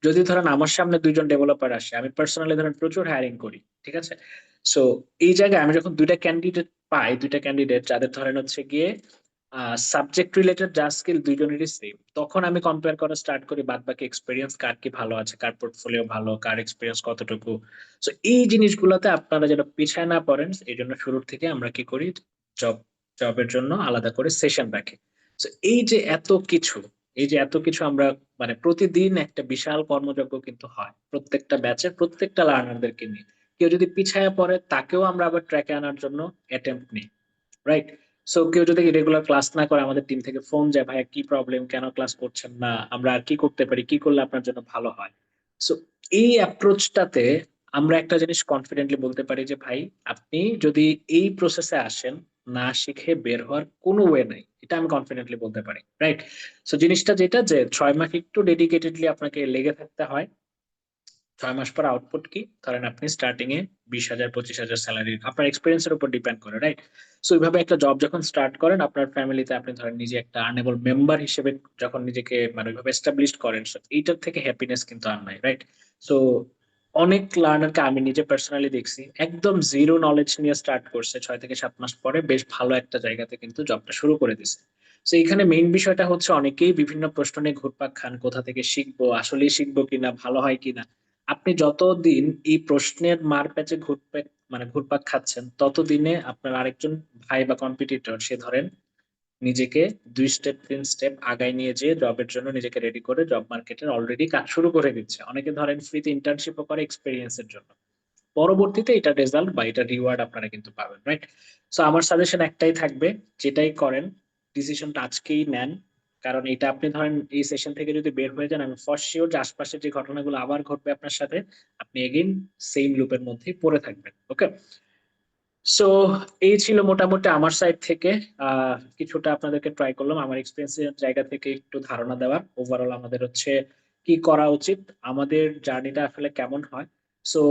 যদি ধরেন আমার সামনে দুইজন ডেভেলপার আসে, আমি পার্সোনালি ধরেন প্রচুর হায়ারিং করি, ঠিক আছে? সো এই জায়গায় আমি যখন দুইটা ক্যান্ডিডেট পাই, দুইটা ক্যান্ডিডেট যাদের ধরেন হচ্ছে গিয়ে সাবজেক্ট রিলেটেড যা স্কিল দুইজনেরই সেম, তখন আমি কম্পেয়ার করা স্টার্ট করি বাদ বাকি এক্সপিরিয়েন্স কার কি ভালো আছে, কার পোর্টফোলিও ভালো, কার এক্সপিরিয়েন্স কতটুকু। তো এই জিনিসগুলোতে আপনারা যেন পিছায় না পড়েন, এই জন্য শুরুর থেকে আমরা কি করি, জব জবের জন্য আলাদা করে সেশন রাখি। তো এই যে এত কিছু, এই যে এত কিছু আমরা মানে প্রতিদিন একটা বিশাল কর্মযজ্ঞ কিন্তু হয় প্রত্যেকটা ব্যাচের প্রত্যেকটা লার্নারদেরকে নিয়ে। কেউ যদি পিছায় পড়ে তাকেও আমরা আবার ট্র্যাকে আনার জন্য অ্যাটেম্প্ট নিই, রাইট? সো কেউ যদি রেগুলার ক্লাস না করে আমাদের টিম থেকে ফোন যায়, ভাইয়া কি প্রবলেম, কেন ক্লাস করছেন না, আমরা আর কি করতে পারি, কি করলে আপনার জন্য ভালো হয়। সো এই অ্যাপ্রোচটাতে আমরা একটা জিনিস কনফিডেন্টলি বলতে পারি যে ভাই, আপনি যদি এই প্রসেসে আসেন, না শিখে বের হওয়ার কোনো ওয়ে নাই, এটা আমি কনফিডেন্টলি বলতে পারি, রাইট? সো জিনিসটা যেটা যে 6 মাস একটু ডেডিকেটেডলি আপনাকে লেগে থাকতে হয়। 6 মাস পর আউটপুট কি, ধরেন আপনি স্টার্টিং এ 20,000 25,000 স্যালারি আপনার এক্সপিরিয়েন্সের উপর ডিপেন্ড করে, রাইট? সো এইভাবে একটা জব যখন স্টার্ট করেন আপনার ফ্যামিলিতে, আপনি ধরেন নিজে একটা আর্নেবল মেম্বার হিসেবে যখন নিজেকে মানে ওইভাবে এস্টাবলিশ করেন, so এইটার থেকে হ্যাপিনেস কিন্তু আর নাই, রাইট? সো অনেক লার্নারকে আমি নিজে পার্সোনালি দেখছি, একদম জিরো নলেজ নিয়ে স্টার্ট করছে, 6 থেকে 7 মাস পরে বেশ ভালো একটা জায়গাতে কিন্তু জবটা শুরু করে দিছে। তো এখানে মেইন বিষয়টা হচ্ছে অনেকেই বিভিন্ন প্রশ্ন নিয়ে ঘুরপাক খান, কোথা থেকে শিখবো, আসলেই শিখবো কিনা, ভালো হয় কিনা। আপনি যতদিন এই প্রশ্নের মার প্যাচে ঘুরপাক খাচ্ছেন, ততদিনে আপনার আরেকজন ভাই বা কম্পিটিটর সে ধরেন নিজেকে 2 স্টেপ 3 স্টেপ আগায় নিয়ে যেয়ে জবের জন্য নিজেকে রেডি করে জব মার্কেটের অলরেডি কাজ শুরু করে দিচ্ছে। অনেকে ধরেন ফ্রিতে ইন্টার্নশিপও করে এক্সপিরিয়েন্সের জন্য। পরবর্তীতে এটা রেজাল্ট বা এটা রিওয়ার্ড আপনারা কিন্তু পাবেন, রাইট? সো আমার সাজেশন একটাই থাকবে, যেটাই করেন ডিসিশনটা আজকেই নেন। কারণ এটা আপনি ধরেন এই সেশন থেকে যদি বের হয়ে যান, আমি ফর শিওর যে আশপাশে যে ঘটনাগুলো আবার ঘটবে আপনার সাথে, আপনি এগেইন সেম লুপের মধ্যেই পড়ে থাকবেন। ওকে, সো এই ছিল মোটামুটি আমার সাইড থেকে কিছুটা আপনাদেরকে ট্রাই করলাম আমার এক্সপিরিয়েন্সের জায়গা থেকে একটু ধারণা দেওয়ার, ওভারঅল আমাদের হচ্ছে কি করা উচিত, আমাদের জার্নিটা আসলে কেমন হয়। সো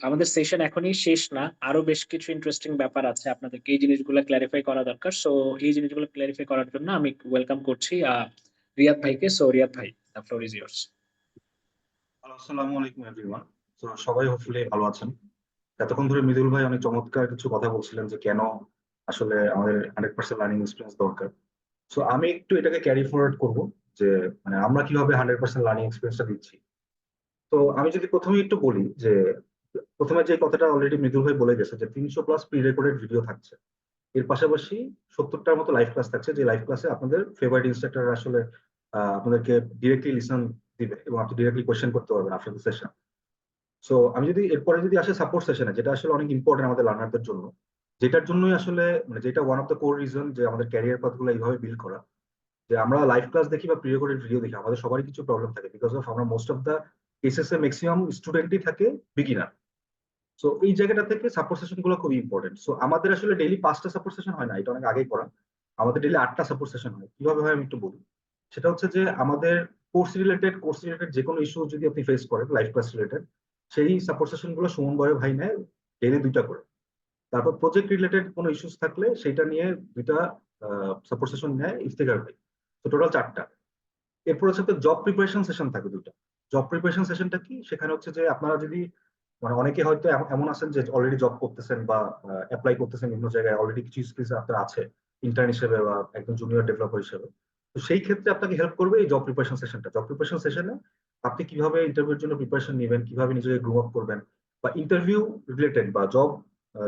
আমাদের সেশন এখনই শেষ না, আরো বেশ কিছু ইন্টারেস্টিং ব্যাপার আছে, আপনাদেরকে এই জিনিসগুলো ক্ল্যারিফাই করা দরকার। সো এই জিনিসগুলো ক্ল্যারিফাই করার জন্য আমি ওয়েলকাম করছি রিয়াদ ভাইকে। সো রিয়াদ ভাই, দ্য ফ্লোর ইজ ইয়ার্স। আসসালামু আলাইকুম এভরিওয়ান। তো সবাই হোপফুলি ভালো আছেন। এতক্ষণ ধরে মৃদুল ভাই অনেক চমৎকার কিছু কথা বলছিলেন যে কেন আসলে আমাদের 100% লার্নিং এক্সপিরিয়েন্স দরকার। সো আমি একটু এটাকে ক্যারি ফরওয়ার্ড করব যে মানে আমরা কিভাবে 100% লার্নিং এক্সপিরিয়েন্সটা দিচ্ছি। তো আমি যদি প্রথমে একটু বলি যে প্রথমে যে কথাটা অলরেডি মৃদুল ভাই বলে গেছে যে 300+ প্রি রেকর্ডেড ভিডিও থাকছে, এর পাশাপাশি 70টার মতো লাইভ ক্লাস থাকছে, যে লাইভ ক্লাসে আপনাদের ফেভারিট ইনস্ট্রাক্টর আসলে আপনাদেরকে ডিরেক্টলি লিসন দিবে এবং আপনি ডিরেক্টলি কোয়েশ্চেন করতে পারবেন আফটার দ্য সেশন। সো আমি যদি এরপরে যদি আসে সাপোর্ট সেশনে, যেটা আসলে অনেক ইম্পর্টেন্ট আমাদের লার্নারদের জন্য, যেটার জন্যই আসলে মানে যেটা one of the core reason যে আমাদের ক্যারিয়ার পাথগুলো এইভাবে বিল্ড করা, যে আমরা লাইভ ক্লাস দেখি বা প্রি রেকর্ডেড ভিডিও দেখি, আমাদের সবারই কিছু প্রবলেম থাকে বিকজ অফ আমরা মোস্ট অফ দ্য কেসেস এ ম্যাক্সিমাম স্টুডেন্টই থাকে বিগিনার। সো এই জায়গাটা থেকে সাপোর্ট সেশন গুলো খুবই ইম্পর্টেন্ট। সো আমাদের আসলে ডেইলি 5টা সাপোর্ট সেশন হয় না, এটা অনেক আগেই করা। আমাদের ডেইলি 8টা সাপোর্ট সেশন হয়। কিভাবে হয় আমি একটু বলি। সেটা হচ্ছে যে আমাদের কোর্স রিলেটেড যে কোনো ইস্যু যদি আপনি ফেস করেন লাইভ ক্লাস রিলেটেড, সেই সাপোর্ট সেশন গুলো সুমন বড় ভাই নেয় ডেইলি 2টা করে। তারপর প্রজেক্ট রিলেটেড কোনো ইস্যুস থাকলে সেটা নিয়ে 2টা সাপোর্ট সেশন নেয় ইফতেখার ভাই। তো টোটাল 4টা। এরপর হচ্ছে তো জব প্রিপারেশন সেশন থাকে 2টা। জব প্রিপারেশন সেশনটা কি, সেখানে হচ্ছে যে আপনারা যদি মানে অনেকে হয়তো এমন আছেন যে অলরেডি জব করতেছেন বা অ্যাপ্লাই করতেছেন বিভিন্ন জায়গায়, অলরেডি কিছু স্কিলস আপনার আছে ইন্টার্ন হিসেবে বা একজন জুনিয়র ডেভেলপার হিসেবে। তো সেই ক্ষেত্রে আপনাকে হেল্প করবে এই জব প্রিপারেশন সেশনটা। জব প্রিপারেশন সেশনে আপনি কিভাবে ইন্টারভিউর জন্য প্রিপারেশন নেবেন, কিভাবে নিজেকে গ্রো আপ করবেন, বা ইন্টারভিউ রিলেটেড বা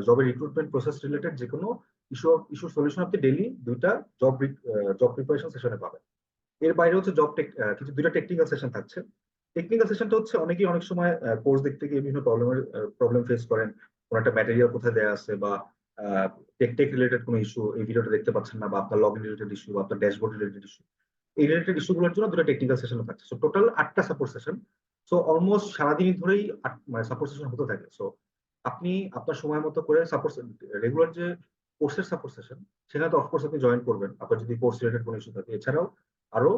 জবের রিক্রুটমেন্ট প্রসেস রিলেটেড যে কোনো ইস্যুর সলিউশন আপনি ডেইলি 2টা জব প্রিপারেশন সেশনে পাবেন। এর বাইরে হচ্ছে কিছু 2টা টেকনিক্যাল সেশন থাকছে। টেকনিক্যাল সেশনটা হচ্ছে অনেকেই অনেক সময় কোর্স দেখতে গিয়ে বিভিন্ন প্রবলেম ফেস করেন, কোন একটা ম্যাটেরিয়াল কোথায় দেওয়া আছে বা টেক রিলেটেড কোনো ইস্যু এই ভিডিওটা দেখতে পাচ্ছেন না, বা আপনার লগ ইন রিলেটেড ইস্যু বা আপনার ড্যাশবোর্ড রিলেটেড ইস্যু, এই রিলেটেড ইস্যুগুলোর জন্য 2টা টেকনিক্যাল সেশন থাকছে। সো টোটাল 8টা সাপোর্ট সেশন। সো অলমোস্ট সারাদিন ধরেই মানে সাপোর্ট সেশন হতে থাকে। সো আপনি আপনার সময় মতো করে সাপোর্ট রেগুলার যে কোর্সের সাপোর্ট সেশন, সেখানে তো অফকোর্স আপনি জয়েন করবেন আপনার যদি কোর্স রিলেটেড কোনো ইস্যু থাকে। এছাড়াও আরো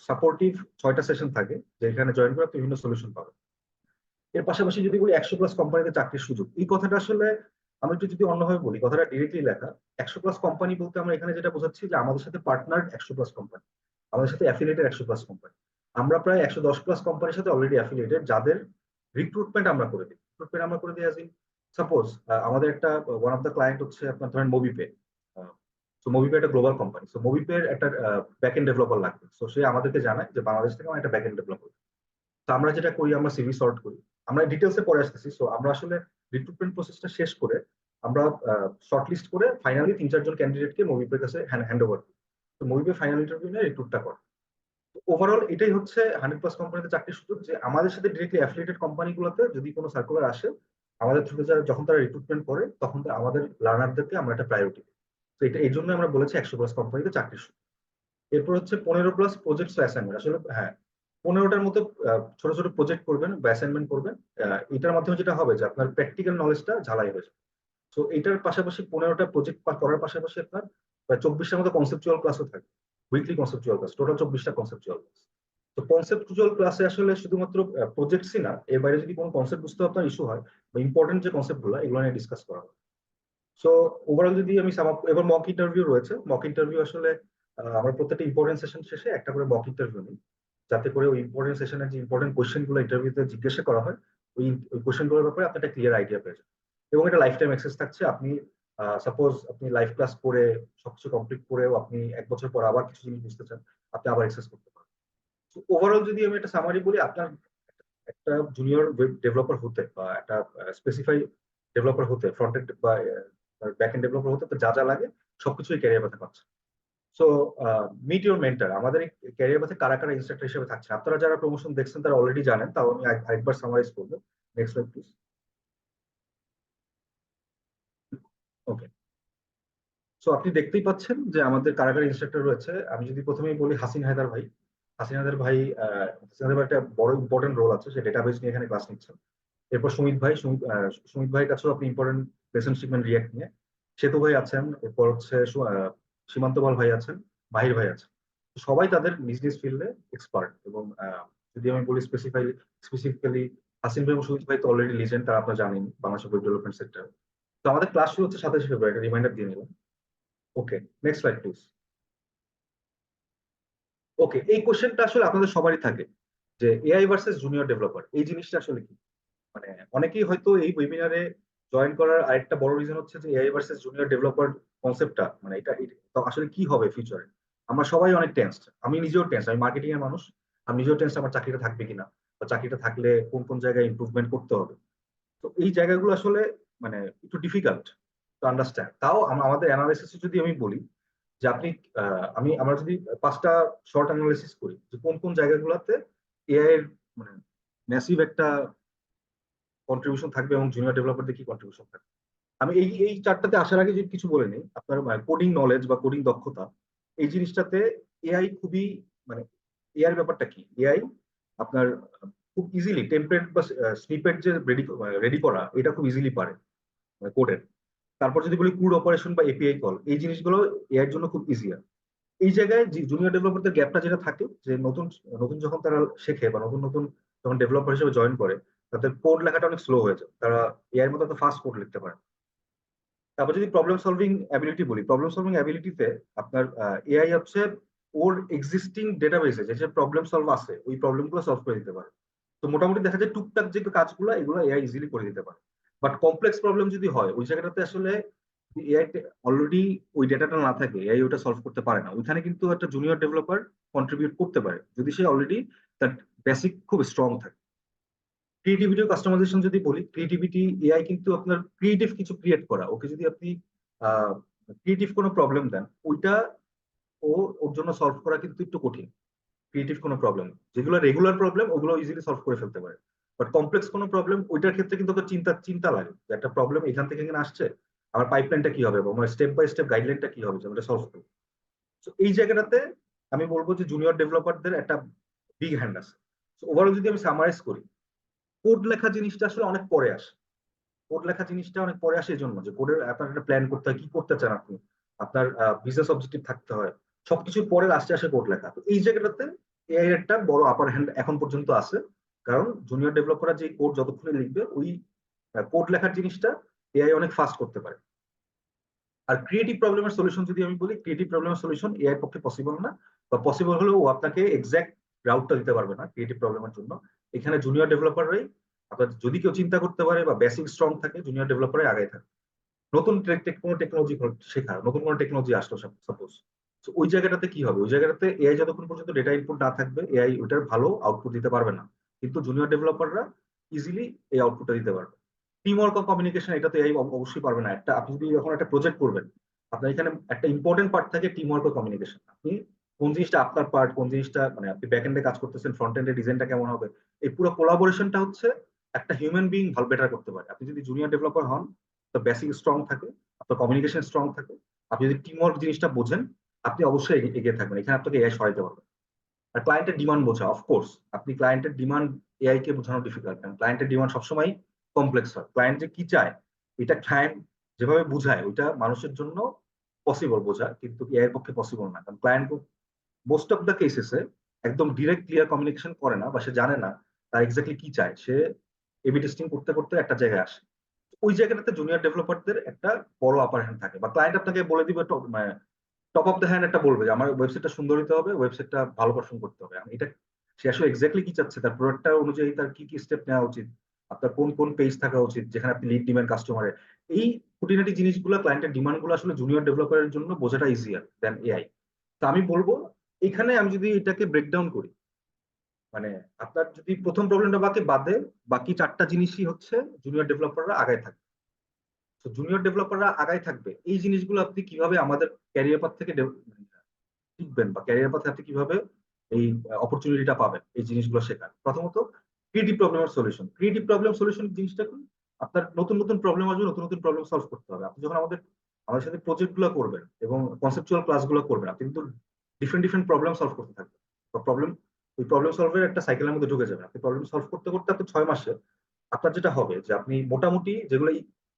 সাপোর্টিভ 6টা সেশন থাকে, যেখানে জয়েন করে আপনি বিভিন্ন সলিউশন পাবেন। এর পাশাপাশি যদি বলি 100+ কোম্পানিতে চাকরির সুযোগ, এই কথাটা আসলে আমি একটু যদি অন্যভাবে বলি, কথাটা ডিরেক্টলি লেখা। 100+ কোম্পানি বলতে আমরা এখানে যেটা বোঝাচ্ছি যে আমাদের সাথে পার্টনার 100+ কোম্পানি, আমাদের সাথে অ্যাফিলিয়েটেড 100+ কোম্পানি। আমরা প্রায় 110+ কোম্পানির সাথে অলরেডি অ্যাফিলিয়েটেড, যাদের রিক্রুটমেন্ট আমরা করে দিই। রিক্রুটমেন্ট আমরা করে দিই অ্যাজ ইন সাপোজ আমাদের একটা ওয়ান অফ দ্য ক্লায়েন্ট হচ্ছে আপনার ধরেন মোবিপে। তো মোবিপে একটা গ্লোবাল কোম্পানি। সো মোবিপের একটা ব্যাকএন্ড ডেভেলপার লাগবে। সো সে আমাদেরকে জানায় যে বাংলাদেশ থেকে আমার একটা ব্যাকএন্ড ডেভেলপার। তো আমরা যেটা করি, আমরা সিভি সর্ট করি। আমরা ডিটেলসে পরে আসতেছি। সো আমরা আসলে রিক্রুটমেন্ট প্রসেসটা শেষ করে আমরা শর্টলিস্ট করে ফাইনালি 3-4 জন ক্যান্ডিডেটকে মুভিপের কাছে হ্যান্ড ওভার করি। তো মুভিপে ফাইনাল ইন্টারভিউ নিয়ে রিক্রুটটা করে। ওভারঅল এটাই হচ্ছে 100+ কোম্পানিতে চাকরির সুযোগ, যে আমাদের সাথে ডিরেক্টলি অ্যাফিলিয়েটেড কোম্পানিগুলোতে যদি কোনো সার্কুলার আসে, আমাদের থ্রুতে যখন তারা রিক্রুটমেন্ট করে তখন আমাদের লার্নারদেরকে আমরা একটা প্রায়োরিটি দিই। তো এটা এই জন্য আমরা বলেছি 100+ কোম্পানিতে চাকরি শুরু। এরপর হচ্ছে 15+ প্রজেক্টস ও অ্যাসাইনমেন্ট। আসলে হ্যাঁ, 15টার মতো ছোট ছোট প্রজেক্ট করবেন বা অ্যাসাইনমেন্ট করবেন। এটার মাধ্যমে যেটা হবে যে আপনার প্র্যাকটিক্যাল নলেজটা ঝালাই হয়ে যাবে। তো এটার পাশাপাশি 15টা প্রজেক্ট করার পাশাপাশি আপনার প্রায় 24টার মতো কনসেপচুয়াল ক্লাসও থাকে, উইকলি কনসেপচুয়াল ক্লাস, টোটাল 24টা কনসেপচুয়াল ক্লাস। তো কনসেপচুয়াল ক্লাসে আসলে শুধুমাত্র প্রজেক্টসই না, এর বাইরে যদি কোনো কনসেপ্ট বুঝতে আপনার ইস্যু হয় বা ইম্পর্টেন্ট যে কনসেপ্টগুলো এগুলো নিয়ে ডিসকাস করা হয়। সো ওভারঅল যদি আমি এবার মক ইন্টারভিউ রয়েছে। মক ইন্টারভিউ আসলে আমরা প্রত্যেকটা ইম্পর্টেন্ট সেশন শেষে একটা করে মক ইন্টারভিউ নিই, যাতে করে ওই ইম্পর্টেন্ট সেশনের যে ইম্পর্টেন্ট কোয়েশ্চেন গুলো ইন্টারভিউতে জিজ্ঞাসা করা হয় ওই কোয়েশ্চেন গুলোর ব্যাপারে আপনি একটা ক্লিয়ার আইডিয়া পেয়ে যান। এবং এটা লাইফ টাইম অ্যাক্সেস থাকছে। আপনি সাপোজ আপনি লাইভ ক্লাস করে সবকিছু কমপ্লিট করেও আপনি 1 বছর পর আবার কিছু জিনিস বুঝতে চান, আপনি আবার অ্যাক্সেস করতে পারেন। ওভারঅল যদি আমি একটা সামারি বলি, আপনার একটা জুনিয়র ওয়েব ডেভেলপার হতে বা একটা স্পেসিফাই ডেভেলপার হতে, ফ্রন্ট এন্ড বা ব্যাক এন্ড ডেভেলপার হতে তো যা যা লাগে সবকিছুই ক্যারিয়ার পাথে পাচ্ছে। So meet your mentor. আমাদের এই ক্যারিয়ার পাথে কারা কারা ইনস্ট্রাক্টর হিসেবে থাকছে, আপনারা যারা প্রমোশন দেখছেন তারা অলরেডি জানেন, তাও আমি আরেকবার সামারাইজ করবো। Next slide please. Okay, so আপনি দেখতেই পাচ্ছেন যে আমাদের কারা কারা ইনস্ট্রাক্টর রয়েছে। আমি যদি প্রথমেই বলি হাসিন হায়দার ভাই। হাসিন হায়দার ভাই একটা বড় ইম্পর্টেন্ট রোল আছে, সে ডেটাবেস নিয়ে এখানে ক্লাস নিচ্ছেন। এরপর সুমিত ভাই, সুমিত ভাইয়ের কাছেও আপনি ইম্পর্টেন্ট লেসন শিখবেন রিয়াক্ট নিয়ে। সেতু ভাই আছেন, এরপর হচ্ছে সীমান্ত পাল ভাই আছেন, মাহির ভাই আছেন। সবাই তাদের নিজ নিজ ফিল্ডে এক্সপার্ট। এবং যদি আমি বলি স্পেসিফিক্যালি হাসিন ভাই এবং সুমিত ভাই তো অলরেডি লিজেন্ড, তারা আপনারা জানেন বাংলাদেশ ওয়েব ডেভেলপমেন্ট সেক্টর। তো আমাদের ক্লাস শুরু হচ্ছে 27 ফেব্রুয়ারি, একটা রিমাইন্ডার দিয়ে নিলাম। ওকে, নেক্সট স্লাইড প্লিজ। ওকে, এই কোশ্চেনটা আসলে আপনাদের সবারই থাকে যে এআই ভার্সেস জুনিয়র ডেভেলপার এই জিনিসটা আসলে কি। মানে অনেকেই হয়তো এই ওয়েবিনারে জয়েন করার আরেকটা বড় রিজন হচ্ছে যে এআই ভার্সেস জুনিয়র ডেভেলপার কনসেপ্টটা, মানে এটা আসলে কি হবে ফিউচারে। আমরা সবাই অনেক টেন্সড, আমি নিজেও টেন্স, আমি মার্কেটিং এর মানুষ। আমি নিজেও টেন্স আমার চাকরিটা থাকবে কিনা, বা চাকরিটা থাকলে কোন কোন জায়গায় ইমপ্রুভমেন্ট করতে হবে। তো এই জায়গাগুলো আসলে মানে একটু ডিফিকাল্ট টু আন্ডারস্ট্যান্ড। তাও আমাদের অ্যানালাইসিস যদি আমি বলি যে আপনি আমরা যদি 5টা শর্ট অ্যানালাইসিস করি যে কোন কোন জায়গাগুলোতে এআই এর মানে ম্যাসিভ একটা কন্ট্রিবিউশন থাকবে এবং জুনিয়র ডেভেলপারদের কি কন্ট্রিবিউশন থাকবে। আমি এই চারটাতে আসার আগে যদি কিছু বলে নিই, আপনার কোডিং নলেজ বা কোডিং দক্ষতা এই জিনিসটাতে এআই খুবই মানে এআই ব্যাপারটা কি, এআই আপনার খুব ইজিলি টেমপ্লেট বা স্নিপেট যে রেডি করা এটা খুব ইজিলি পারে কোডের। তারপর যদি বলি কুড অপারেশন বা এপিআই কল, এই জিনিসগুলো এআই এর জন্য খুব ইজিয়ার। এই জায়গায় জুনিয়র ডেভেলপারদের গ্যাপটা যেটা থাকে যে নতুন নতুন যখন তারা শেখে বা নতুন নতুন যখন ডেভেলপার হিসেবে জয়েন করে, তাদের কোড লেখাটা অনেক স্লো হয়ে যায়, তারা এআই এর মতো এত ফাস্ট কোড লিখতে পারে। তারপর যদি প্রবলেম সলভিং অ্যাবিলিটি বলি, প্রবলেম সলভিং অ্যাবিলিটিতে আপনার এআই হচ্ছে ওর এক্সিস্টিং ডেটাবেসে যে প্রবলেম সলভ আছে ওই প্রবলেমগুলো সলভ করে দিতে পারে। তো মোটামুটি দেখা যায় টুকটাক যে কাজগুলো এগুলো এআই ইজিলি করে দিতে পারে। বাট কমপ্লেক্স প্রবলেম যদি হয় ওই জায়গাটাতে আসলে এআই অলরেডি ওই ডেটাটা না থাকে, এআই ওটা সলভ করতে পারে না। ওইখানে কিন্তু একটা জুনিয়র ডেভেলপার কন্ট্রিবিউট করতে পারে যদি সে অলরেডি তার বেসিক খুব স্ট্রং থাকে। ক্রিয়েটিভিটি ও কাস্টমাইজেশন যদি বলি, ক্রিয়েটিভিটি এআই কিন্তু আপনার ক্রিয়েটিভ কিছু ক্রিয়েট করা, ওকে যদি আপনি ক্রিয়েটিভ কোনো প্রবলেম দেন ওইটা ওর জন্য সলভ করা কিন্তু একটু কঠিন। ক্রিয়েটিভ কোনো প্রবলেম, যেগুলো রেগুলার প্রবলেম ওগুলো ইজিলি সলভ করে ফেলতে পারে। বাট কমপ্লেক্স কোনো প্রবলেম ওইটার ক্ষেত্রে কিন্তু ওকে চিন্তা লাগে যে একটা প্রবলেম এখান থেকে এখানে আসছে, আমার পাইপলাইনটা কি হবে বা আমার স্টেপ বাই স্টেপ গাইডলাইনটা কি হবে যে আমরা সলভ করবো। তো এই জায়গাটাতে আমি বলবো যে জুনিয়র ডেভেলপারদের একটা বিগ হ্যান্ড আছে। ওভারঅল যদি আমি সামারাইজ করি, কোড লেখা জিনিসটা আসলে অনেক পরে আসে। কোড লেখা জিনিসটা অনেক পরে আসে এই জন্য যে কোডের আপনার একটা প্ল্যান করতে হয়, কি করতে চান আপনি, আপনার বিজনেস অবজেক্টিভ থাকতে হয়, সবকিছুর পরে লাস্টে আসে কোড লেখা। তো এই জায়গাটাতে এআই এর একটা বড় আপার হ্যান্ড এখন পর্যন্ত আছে, কারণ জুনিয়র ডেভেলপাররা যে কোড যতক্ষণে লিখবে ওই কোড লেখার জিনিসটা এআই অনেক ফাস্ট করতে পারে। আর ক্রিয়েটিভ প্রবলেমের সলিউশন যদি আমি বলি, ক্রিয়েটিভ প্রবলেমের সলিউশন এআই এর পক্ষে পসিবল না, বা পসিবল হলেও ও আপনাকে এক্সাক্ট রাউটটা দিতে পারবে না ক্রিয়েটিভ প্রবলেমের জন্য। এখানে জুনিয়র ডেভেলপাররাই আপনার যদি কেউ চিন্তা করতে পারে বা বেসিক স্ট্রং থাকে, জুনিয়র ডেভেলপারে আগে থাকে। নতুন কোনো টেকনোলজি শেখা, নতুন কোনো টেকনোলজি আসলো সাপোজ, ওই জায়গাটাতে কি হবে, ওই জায়গাটাতে এআই যতক্ষণ পর্যন্ত ডেটা ইনপুট না থাকবে এআই ওইটার ভালো আউটপুট দিতে পারবে না। কিন্তু জুনিয়র ডেভেলপাররা ইজিলি এই আউটপুটটা দিতে পারবে। টিম ওয়ার্ক ও কমিউনিকেশন এটা তো এআই অবশ্যই পারবে না। আপনি যদি যখন একটা প্রজেক্ট করবেন, আপনার এখানে একটা ইম্পর্টেন্ট পার্ট থাকে টিম ওয়ার্ক ও কমিউনিকেশন। আপনি কোন জিনিসটা আপনার পার্ট, কোন জিনিসটা মানে আপনি ব্যাক এন্ডে কাজ করতেছেন, ফ্রন্ট এন্ডে ডিজাইনটা কেমন হবে, এই পুরো কোলাবোরেশনটা হচ্ছে একটা হিউম্যান বিং ভালো বেটার করতে পারে। আপনি যদি জুনিয়র ডেভেলপার হন, তো বেসিক স্ট্রং থাকে, আপনার কমিউনিকেশন স্ট্রং থাকে, আপনি যদি টিম ওয়ার্ক জিনিসটা বোঝেন, আপনি অবশ্যই এগিয়ে থাকবেন, এখানে আপনাকে এআই সহায়তা করবে। আর ক্লায়েন্টের ডিমান্ড বোঝা, অফকোর্স আপনি ক্লায়েন্টের ডিমান্ড এআই কে বোঝানো ডিফিকাল্ট, কারণ ক্লায়েন্টের ডিমান্ড সবসময় কমপ্লেক্স হয়। ক্লায়েন্ট যে কি চায় এটা ক্লায়েন্ট যেভাবে বুঝায় ওইটা মানুষের জন্য পসিবল বোঝা, কিন্তু এআই এর পক্ষে পসিবল না, কারণ ক্লায়েন্ট মোস্ট অফ দ্য কেসেসে একদম ডিরেক্ট ক্লিয়ার কমিউনিকেশন করে না, বা সে জানে না তার এক্স্যাক্টলি কি চায়। সে এবি টেস্টিং করতে করতে একটা জায়গায় আসে। ওই জায়গাটাতে জুনিয়র ডেভেলপারদের একটা বড় আপার হ্যান্ড থাকে, বা ক্লায়েন্ট আপনাকে বলে দিবে টপ অফ দ্য হ্যান্ড একটা বলবে যে আমার ওয়েবসাইটটা সুন্দর হতে হবে, ওয়েবসাইটটা ভালো পারফর্ম করতে হবে। এটা সে আসলে এক্স্যাক্টলি কি চাচ্ছে, তার প্রোডাক্টটা অনুযায়ী তার কি কি স্টেপ নেওয়া উচিত, আপনার কোন কোন পেজ থাকা উচিত যেখানে আপনি লিড দিবেন কাস্টমারের, এই খুঁটিনাটি জিনিসগুলো, ক্লায়েন্টের ডিমান্ড গুলো আসলে জুনিয়র ডেভেলপারের জন্য বোঝাটা ইজিয়ার দেন এআই। তো আমি বলবো এখানে আমি যদি এটাকে ব্রেকডাউন করি, মানে আপনার যদি প্রথম প্রবলেমটা বাদে বাকি চারটা জিনিসই হচ্ছে জুনিয়র ডেভেলপাররা আগায় থাকে। তো জুনিয়র ডেভেলপাররা আগায় থাকবে, এই জিনিসগুলো আপনি কিভাবে আমাদের ক্যারিয়ার পাথ থেকে শিখবেন, বা ক্যারিয়ার পাথে আপনি কিভাবে এই অপরচুনিটিটা পাবেন এই জিনিসগুলো শেখার। প্রথমত ক্রিয়েটিভ প্রবলেমের সলিউশন। ক্রিয়েটিভ প্রবলেম সলিউশন জিনিসটা কি, আপনার নতুন নতুন প্রবলেম আসবে, নতুন নতুন প্রবলেম সলভ করতে হবে। আপনি যখন আমাদের সাথে প্রজেক্ট গুলো করবেন এবং কনসেপচুয়াল ক্লাস গুলো করবেন, আপনি কিন্তু ডিফারেন্ট ডিফারেন্ট প্রবলেম সলভ করতে থাকবেন, বা ওই প্রবলেম সলভের একটা সাইকেলের মধ্যে ঢুকে যাবেন। আপনি প্রবলেম সলভ করতে করতে আপনি 6 মাসে আপনার যেটা হবে যে আপনি মোটামুটি যেগুলো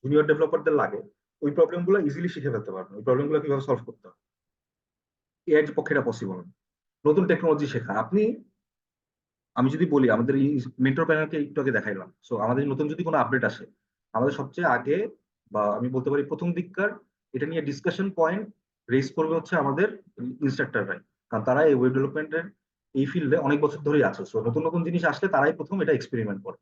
জুনিয়র ডেভেলপারদের লাগে ওই প্রবলেম গুলো ইজিলি শিখে ফেলতে পারবেন, ওই প্রবলেম গুলো কিভাবে সলভ করতে হবে। এআই এর পক্ষে এটা পসিবল না। নতুন টেকনোলজি শেখা, আমি যদি বলি আমাদের এই মেন্টর প্যানেলকে একটু আগে দেখাইলাম, সো আমাদের নতুন যদি কোনো আপডেট আসে, আমাদের সবচেয়ে আগে, বা আমি বলতে পারি প্রথম দিককার এটা নিয়ে ডিসকাশন পয়েন্ট রেজ করবে হচ্ছে আমাদের ইনস্ট্রাক্টররাই, কারণ তারা এই ওয়েব ডেভেলপমেন্টের এই ফিল্ডে অনেক বছর ধরেই আছে। সো নতুন নতুন জিনিস আসলে তারাই প্রথম এটা এক্সপেরিমেন্ট করে।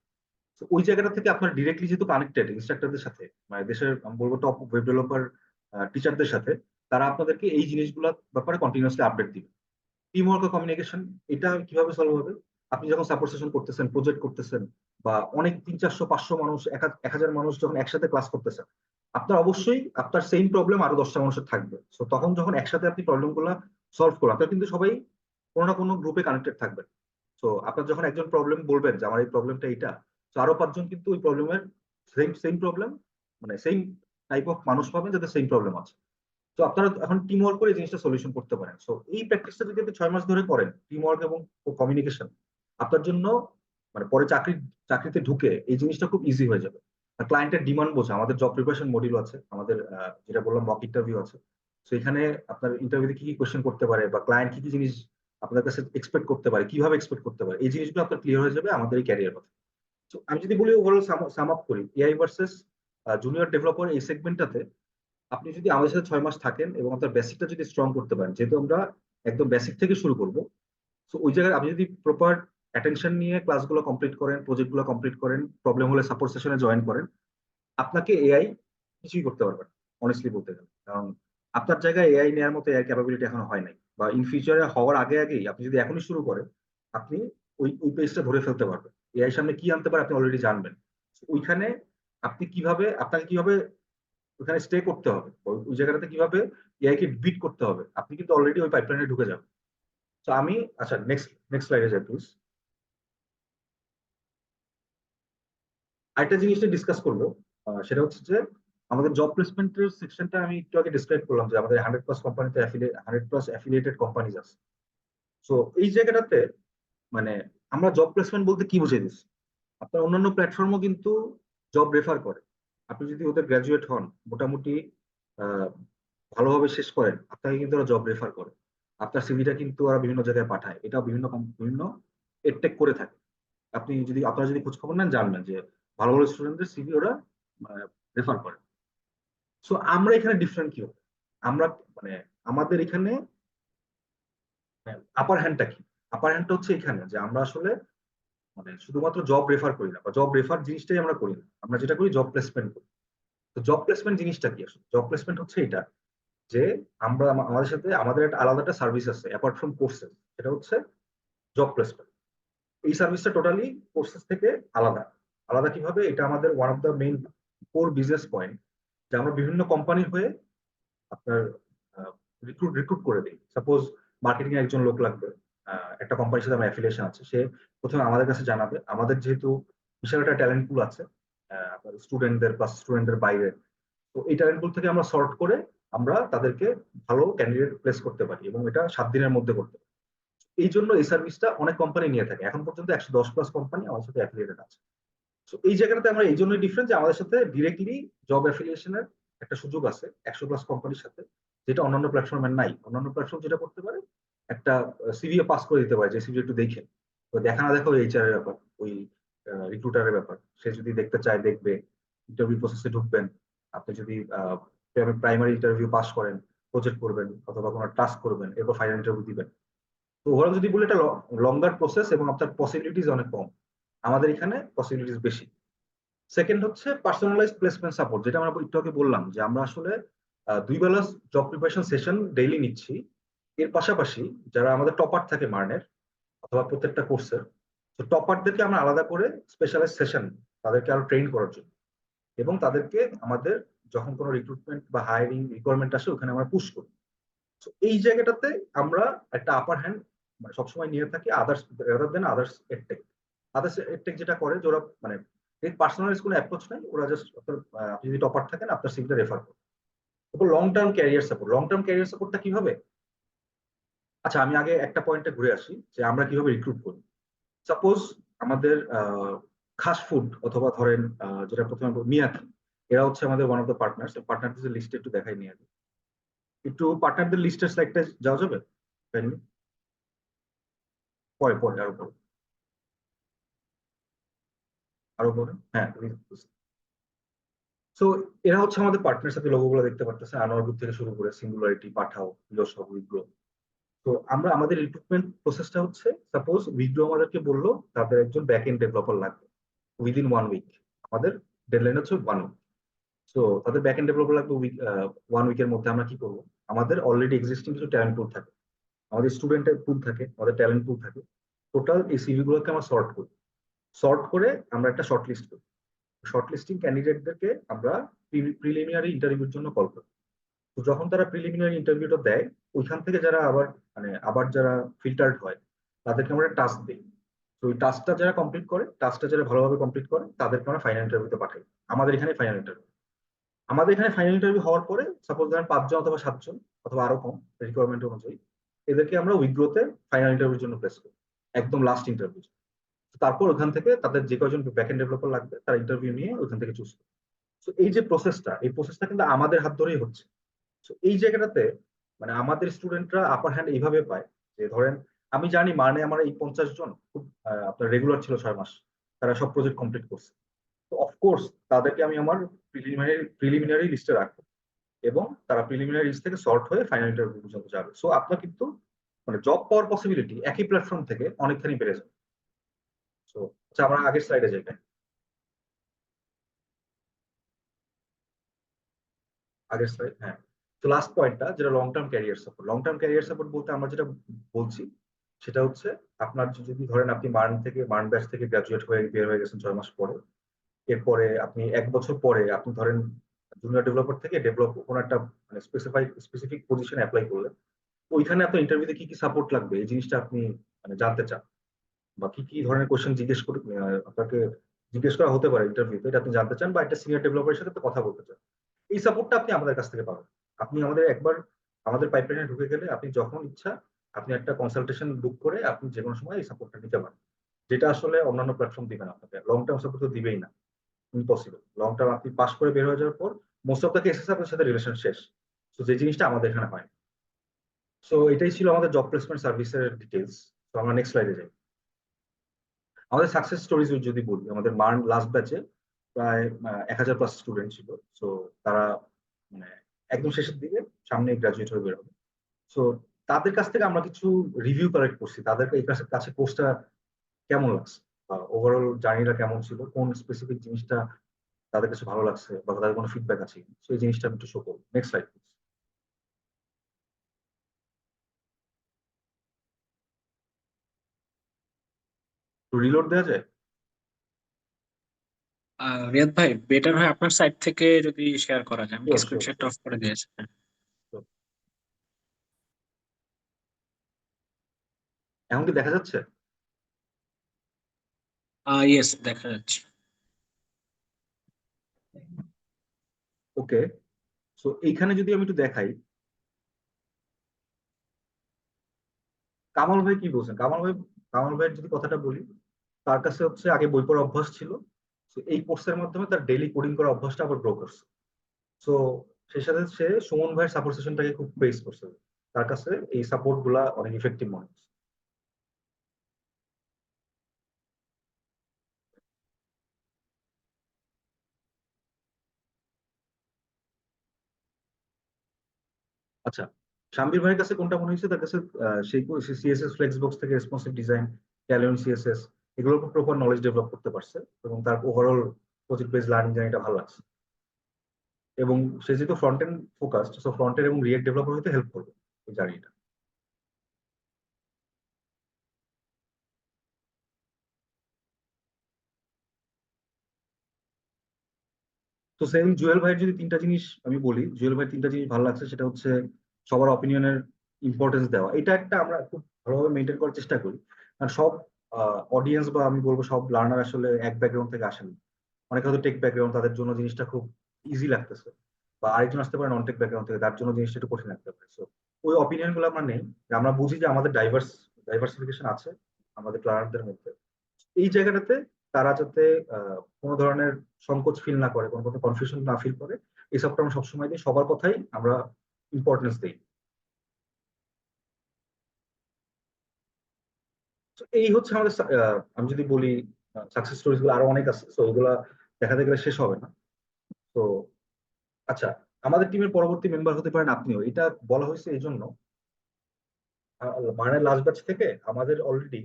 তো ওই জায়গাটা থেকে আপনার ডিরেক্টলি যেহেতু কানেক্টেড ইনস্ট্রাক্টরদের সাথে, মানে দেশের আমি বলবো টপ ওয়েব ডেভেলপার টিচারদের সাথে, তারা আপনাদেরকে এই জিনিসগুলোর ব্যাপারে কন্টিনিউয়াসলি আপডেট দিবে। টিম ওয়ার্ক ও কমিউনিকেশন, এটা কিভাবে সলভ হবে, আপনি যখন সাপোর্ট সেশন করতেছেন, প্রজেক্ট করতেছেন, বা অনেক 300-400 মানুষ 1000 মানুষ যখন একসাথে ক্লাস করতেছেন, আপনার অবশ্যই আপনার সেম প্রবলেম আরো 10টা মানুষের থাকবে। তো তখন যখন একসাথে আপনি প্রবলেম গুলো সলভ করবেন, আপনার কিন্তু সবাই কোনো না কোনো গ্রুপে কানেক্টেড থাকবেন। তো আপনার যখন একজন প্রবলেম বলবেন যে আমার এই প্রবলেমটা এইটা, তো আরো 5জন কিন্তু ওই প্রবলেমের সেম সেম প্রবলেম, মানে সেম টাইপ অফ মানুষ পাবেন যাদের সেম প্রবলেম আছে। তো আপনারা এখন টিম ওয়ার্ক করে এই জিনিসটা সলিউশন করতে পারেন। সো এই প্র্যাকটিসটা যদি আপনি 6 মাস ধরে করেন, টিম ওয়ার্ক এবং কমিউনিকেশন, আপনার জন্য মানে পরে চাকরিতে ঢুকে এই জিনিসটা খুব ইজি হয়ে যাবে। আর ক্লায়েন্টের ডিমান্ড বোঝা, আমাদের জব প্রিপারেশন মডিউল আছে, আমাদের যেটা বললাম মক ইন্টারভিউ আছে। তো এখানে আপনার ইন্টারভিউতে কি কি কোয়েশ্চেন করতে পারে, বা ক্লায়েন্ট কি কি জিনিস আপনার কাছে এক্সপেক্ট করতে পারে, কিভাবে এক্সপেক্ট করতে পারে, এই জিনিসগুলো আপনার ক্লিয়ার হয়ে যাবে আমাদের এই ক্যারিয়ার পথে। তো আমি যদি বলি ওভারঅল সাম আপ করি, এআই ভার্সেস জুনিয়র ডেভেলপার এই সেগমেন্টটাতে আপনি যদি আমাদের সাথে 6 মাস থাকেন এবং আপনার বেসিকটা যদি স্ট্রং করতে পারেন, যেহেতু আমরা একদম বেসিক থেকে শুরু করব, তো ওই জায়গায় আপনি যদি প্রপার অ্যাটেনশন নিয়ে ক্লাসগুলো কমপ্লিট করেন, প্রজেক্টগুলো কমপ্লিট করেন, প্রবলেম হলে সাপোর্ট সেশনে জয়েন করেন, আপনাকে এআই কিছুই করতে পারবে না, অনেস্টলি বলতে গেলে। কারণ আপনার জায়গায় এআই নেওয়ার মতো এআই ক্যাপাবিলিটি এখনো হয় নাই, বা ইন ফিউচারে হওয়ার আগে আগেই আপনি যদি এখনই শুরু করেন, আপনি ওই পেজটা ধরে ফেলতে পারবেন। এআই সামনে কি আনতে পারে আপনি অলরেডি জানবেন। ওইখানে আপনাকে কিভাবে ওখানে স্টে করতে হবে, ওই জায়গাটাতে কিভাবে এআই কে বিট করতে হবে, আপনি কিন্তু অলরেডি ওই পাইপলাইনে ঢুকে যাবেন। তো আমি, আচ্ছা নেক্সট নেক্সট স্লাইডে যাই প্লিজ। আরেকটা জিনিস ডিসকাস করবো, সেটা হচ্ছে যে আমাদের জব প্লেসমেন্টের সেকশনটা আমি একটু আগে ডিসক্রাইব করলাম যে আমাদের 100+ কোম্পানিতে 100+ অ্যাফিলিয়েটেড কোম্পানিজ আছে। তো এই জায়গাটাতে মানে আমরা জব প্লেসমেন্ট বলতে কি বুঝে দিচ্ছি, আপনার অন্যান্য প্ল্যাটফর্মও কিন্তু জব রেফার করে। আপনি যদি ওদের গ্রাজুয়েট হন, মোটামুটি আহ, ভালোভাবে শেষ করেন, আপনাকে কিন্তু ওরা জব রেফার করে। আপনার সিভিটা কিন্তু ওরা বিভিন্ন জায়গায় পাঠায়, এটা বিভিন্ন এডটেক করে থাকে। আপনারা যদি খোঁজ খবর নেন জানবেন যে ভালো ভালো স্টুডেন্টদের সিভি ওরা রেফার করে। সো আমরা এখানে ডিফারেন্ট কি হবে, আমরা মানে আমাদের এখানে আপার হ্যান্ডটা কি, আপার হ্যান্ডটা হচ্ছে এখানে যে আমরা আসলে মানে শুধুমাত্র জব রেফার করি না, বা জব রেফার জিনিসটাই আমরা করি না, আমরা যেটা করি জব প্লেসমেন্ট করি। তো জব প্লেসমেন্ট জিনিসটা কি, আসলে জব প্লেসমেন্ট হচ্ছে এটা যে আমরা আমাদের সাথে আমাদের একটা আলাদা একটা সার্ভিস আছে অ্যাপার্ট ফ্রম কোর্সেস, সেটা হচ্ছে জব প্লেসমেন্ট। এই সার্ভিসটা টোটালি কোর্সেস থেকে আলাদা। আলাদা কিভাবে, এটা আমাদের one of the main core business point, যে আমরা বিভিন্ন কোম্পানির হয়ে আপনার রিক্রুট রিক্রুট করে দিই। সাপোজ মার্কেটিং এ একজন লোক লাগবে, একটা কোম্পানির সাথে আমার অ্যাফিলিয়েশন আছে, সে প্রথমে আমাদের কাছে জানাবে। আমাদের যেহেতু বিশাল একটা ট্যালেন্ট পুল আছে, আপনার স্টুডেন্টদের প্লাস স্টুডেন্টদের বাইরে, তো এই ট্যালেন্ট পুল থেকে আমরা সর্ট করে আমরা তাদেরকে ভালো ক্যান্ডিডেট প্লেস করতে পারি, এবং এটা 7 দিনের মধ্যে করতে পারি। এই জন্য এই সার্ভিসটা অনেক কোম্পানি নিয়ে থাকে, এখন পর্যন্ত 110+ কোম্পানি আমাদের সাথে অ্যাফিলিয়েটেড আছে। তো এই জায়গাটাতে আমরা এই জন্যই ডিফারেন্ট যে আমাদের সাথে ডিরেক্টলি জব অ্যাফিলিয়েশনের একটা সুযোগ আছে 100+ কোম্পানির সাথে, যেটা অন্যান্য প্ল্যাটফর্মে নাই। অন্যান্য প্ল্যাটফর্ম যেটা করতে পারে, একটা সিভি পাস করে দিতে পারে, যে সিভি একটু দেখেন, তো দেখা না দেখা ওই এইচআর এর ব্যাপার, ওই রিক্রুটারের ব্যাপার, সে যদি দেখতে চায় দেখবে, ইন্টারভিউ প্রসেসে ঢুকবেন, আপনি যদি প্রাইমারি ইন্টারভিউ পাস করেন, প্রজেক্ট করবেন অথবা কোনো টাস্ক করবেন, এরপর ফাইনাল ইন্টারভিউ দিবেন। তো ওভারঅল যদি বলে, এটা লঙ্গার প্রসেস এবং আপনার পসিবিলিটিস অনেক কম। আমাদের এখানে পসিবিলিটিস বেশি। সেকেন্ড হচ্ছে পার্সোনালাইজড প্লেসমেন্ট সাপোর্ট, যেটা আমরা একটু আগে বললাম, যে আমরা আসলে 2 বেলা জব প্রিপারেশন সেশন ডেইলি নিচ্ছি। এর পাশাপাশি যারা আমাদের টপার থাকে মার্নের অথবা প্রত্যেকটা কোর্সের, তো টপারদেরকে আমরা আলাদা করে স্পেশালাইজ সেশন, তাদেরকে আরো ট্রেন করার জন্য, এবং তাদেরকে আমাদের যখন কোনো রিক্রুটমেন্ট বা হায়ারিং রিকোয়ারমেন্ট আসে ওখানে আমরা পুশ করি। তো এই জায়গাটাতে আমরা একটা আপার হ্যান্ড মানে সবসময় নিয়ে থাকি, others rather than others edtech. Others edtech যেটা করে যে ওরা মানে এই পার্সোনালাইজ কোনো অ্যাপ্রোচ নাই, ওরা জাস্ট আপনি যদি টপার থাকেন আপনার সিভিটা রেফার করে। তারপর long term career support. Long term career সাপোর্টটা কিভাবে? আচ্ছা, আমি আগে একটা পয়েন্টে ঘুরে আসি যে আমরা কিভাবে রিক্রুট করি। সাপোজ আমাদের খাস ফুড অথবা ধরেন যেটা প্রথমে মিয়াকি, এরা হচ্ছে আমাদের ওয়ান অফ দ্য পার্টনার্স। পার্টনারদের লিস্টে একটু দেখাই নিয়ে আগে, একটু পার্টনারদের লিস্টের স্লাইডটা যাওয়া যাবে? পরে পরে আরো পরে, আরো পরে, হ্যাঁ। সো এরা হচ্ছে আমাদের পার্টনার, সাথে লোগোগুলো দেখতে পারতেছে, আনোয়ার গ্রুপ থেকে শুরু করে সিঙ্গুলারিটি, পাঠাও, ইলোসব, উইগ্রো। তো আমরা আমাদের রিক্রুটমেন্ট প্রসেসটা হচ্ছে, সাপোজ উইগ্রো আমাদেরকে বললো তাদের একজন ব্যাক এন্ড ডেভেলপার লাগবে উইদিন 1 উইক। আমাদের ডেডলাইন হচ্ছে 1 উইক। তো তাদের ব্যাক এন্ড ডেভেলপার লাগবে 1 উইকের মধ্যে। আমরা কি করবো, আমাদের অলরেডি এক্সিস্টিং কিছু ট্যালেন্ট পুল থাকে, আমাদের স্টুডেন্টের পুল থাকে, আমাদের ট্যালেন্ট পুল থাকে। টোটাল এই সিভি গুলোকে আমরা সর্ট করি, সর্ট করে আমরা একটা শর্ট লিস্ট করি। শর্ট লিস্টিং ক্যান্ডিডেটদেরকে আমরা প্রিলিমিনারি ইন্টারভিউর জন্য কল করি। তো যখন তারা প্রিলিমিনারি ইন্টারভিউটা দেয়, ওইখান থেকে যারা আবার যারা ফিল্টার্ড হয়, তাদেরকে আমরা টাস্ক দিই। তো ওই টাস্কটা যারা কমপ্লিট করে, টাস্কটা যারা ভালোভাবে কমপ্লিট করে, তাদেরকে আমরা ফাইনাল ইন্টারভিউতে পাঠাই। আমাদের এখানে ফাইনাল ইন্টারভিউ, হওয়ার পরে সাপোজ ধরেন 5 জন অথবা 7 জন অথবা আরো কম রিকোয়ারমেন্ট অনুযায়ী, এদেরকে আমরা উইগ্রোতে ফাইনাল ইন্টারভিউর জন্য প্লেস করি, একদম লাস্ট ইন্টারভিউ। তারপর ওখান থেকে তাদের যে কয়জন ব্যাকএন্ড ডেভেলপার লাগবে তারা ইন্টারভিউ নিয়ে ওখান থেকে চুজ করে। তো এই যে প্রসেসটা, এই প্রসেসটা কিন্তু আমাদের হাত ধরেই হচ্ছে। তো এই জায়গাটাতে মানে আমাদের স্টুডেন্টরা আপার হ্যান্ড এইভাবে পায় যে, ধরেন আমি জানি মানে আমার এই 50 জন খুব আপনার রেগুলার ছিল 6 মাস, তারা সব প্রজেক্ট কমপ্লিট করছে। তো অফকোর্স তাদেরকে আমি আমার প্রিলিমিনারি লিস্টে রাখবো, এবং তারা প্রিলিমিনারি লিস্ট থেকে সর্ট হয়ে ফাইনাল ইন্টারভিউ পর্যন্ত যাবে। সো আপনার কিন্তু মানে জব পাওয়ার পসিবিলিটি একই প্ল্যাটফর্ম থেকে অনেকখানি বেড়ে যাবে। তো আচ্ছা, আমরা আগের স্লাইডে যাই। আগের স্লাইড, হ্যাঁ। তো লাস্ট পয়েন্টটা যেটা long term career support. Long term career support বলতে আমরা যেটা বলছি সেটা হচ্ছে, আপনার যদি ধরেন আপনি মার্ন ব্যাচ থেকে গ্রাজুয়েট হয়ে বের হয়ে গেছেন 6 মাস পরে, এরপরে আপনি 1 বছর পরে আপনি ধরেন জুনিয়র ডেভেলপার থেকে ডেভেলপ কোনো একটা মানে স্পেসিফিক পজিশনে অ্যাপ্লাই করলেন, ওইখানে আপনার ইন্টারভিউতে কি কি সাপোর্ট লাগবে এই জিনিসটা আপনি মানে জানতে চান, বা কি কি ধরনের কোয়েশ্চেন আপনাকে জিজ্ঞেস করা হতে পারে ইন্টারভিউতে, এটা আপনি জানতে চান, বা একটা সিনিয়র ডেভেলপারের সাথে আপনি কথা বলতে চান, এই সাপোর্টটা আপনি আমাদের কাছ থেকে পাবেন। আপনি আমাদের পাইপলাইনে ঢুকে গেলে আপনি যখন ইচ্ছা আপনি একটা কনসালটেশন বুক করে আপনি যে কোনো সময় এই সাপোর্টটা নিতে পারেন, যেটা আসলে অন্যান্য প্ল্যাটফর্ম দিবে না আপনাকে। লং টার্ম সাপোর্ট তো দিবেই না, ইম্পসিবল। লং টার্ম আপনি পাস করে বের হয়ে যাওয়ার পর মোস্ট অফ দ্য কেসেস আপনার সাথে রিলেশন শেষ। তো যে জিনিসটা আমাদের এখানে হয়। সো এটাই ছিল আমাদের জব প্লেসমেন্ট সার্ভিসের ডিটেলস। তো আমরা নেক্সট স্লাইডে যাই। আমাদের সাকসেস স্টোরিজ যদি বলি, আমাদের মার্ন লাস্ট ব্যাচে প্রায় 1000+ স্টুডেন্ট ছিল। সো তারা মানে একদম শেষের দিকে সামনে গ্রাজুয়েট হয়ে বের হবে। সো তাদের কাছ থেকে আমরা কিছু রিভিউ কালেক্ট করছি, তাদের এই কাছে কোর্সটা কেমন লাগছে, বা ওভারঅল জার্নিটা কেমন ছিল, কোন স্পেসিফিক জিনিসটা তাদের কাছে ভালো লাগছে, বা তাদের কোনো ফিডব্যাক আছে সেই জিনিসটা আমি একটু শো করবো। Next slide. তো রিলোড দেওয়া যায়? রিয়াদ ভাই, বেটার হয় আপনার সাইড থেকে যদি শেয়ার করা যায়, আমি Sure, স্ক্রিন sure, শেয়ারটা sure, অফ করে দিয়েছি। sure. এখন কি দেখা যাচ্ছে? ইয়েস, দেখা যাচ্ছে। ওকে। সো এইখানে যদি আমি একটু দেখাই, কামাল ভাই কি বলছেন? কামাল ভাইয়ের যদি কথাটা বলি, তার কাছে হচ্ছে আগে বই পড়ার অভ্যাস ছিল। তো এই কোর্সের মাধ্যমে তার ডেইলি কোডিং করার অভ্যাসটা আবার গ্রো করছে। সো সেই সাথে সে সুমন ভাইয়ের সাপোর্ট সেশনটাকে খুব প্রেস করছে। তার কাছে এই সাপোর্ট গুলা অনেক ইফেক্টিভ মনে হচ্ছে। আচ্ছা, শাম্বির ভাইয়ের কাছে কোনটা মনে হয়েছে? তার কাছে সেই সিএসএস ফ্লেক্সবক্স থেকে রেসপন্সিভ ডিজাইন, ক্যালিয়ন সিএসএস, এগুলোর উপর প্রপার নলেজ ডেভেলপ করতে পারছে এবং তার ওভারঅল প্রজেক্ট বেস লার্নিং জার্নিটা ভালো লাগছে। এবং সে যেহেতু front end focused, so front end এবং রিয়েক্ট ডেভেলপার হতে হেল্প করবে এই জার্নিটা। তো সেম জুয়েল ভাইয়ের যদি তিনটা জিনিস আমি বলি, জুয়েল ভাইয়ের তিনটা জিনিস ভালো লাগছে, সেটা হচ্ছে সবার অপিনিয়নের ইম্পর্টেন্স দেওয়া। এটা একটা আমরা খুব ভালোভাবে মেনটেন করার চেষ্টা করি, কারণ সব অডিয়েন্স বা আমি বলবো সব লার্নার আসলে এক ব্যাকগ্রাউন্ড থেকে আসেন। অনেকে হয়তো টেক ব্যাকগ্রাউন্ড, তাদের জন্য জিনিসটা খুব ইজি লাগতেছে, বা আরেকজন আসতে পারে নন টেক ব্যাকগ্রাউন্ড থেকে, তার জন্য জিনিসটা একটু কঠিন লাগতে পারে। So, ওই অপিনিয়ন গুলো আমরা নেই। আমরা বুঝি যে আমাদের ডাইভার্সিফিকেশন আছে আমাদের ক্লায়েন্টদের মধ্যে। এই জায়গাটাতে তারা যাতে কোনো ধরনের সংকোচ ফিল না করে, কোনো কোনো কনফিউশন না ফিল করে, এই সবটা আমরা সবসময় দিই, সবার কথাই আমরা ইম্পর্টেন্স দিই। তো এই হচ্ছে আমাদের আমি যদি বলি সাকসেস স্টোরিজ গুলো আরো অনেক আছে, তো ওইগুলা দেখাতে গেলে শেষ হবে না। তো আচ্ছা, আমাদের টিমের পরবর্তী মেম্বার হতে পারেন আপনিও। এটা বলা হয়েছে এই জন্য, মানে লাস্ট ব্যাচ থেকে আমাদের অলরেডি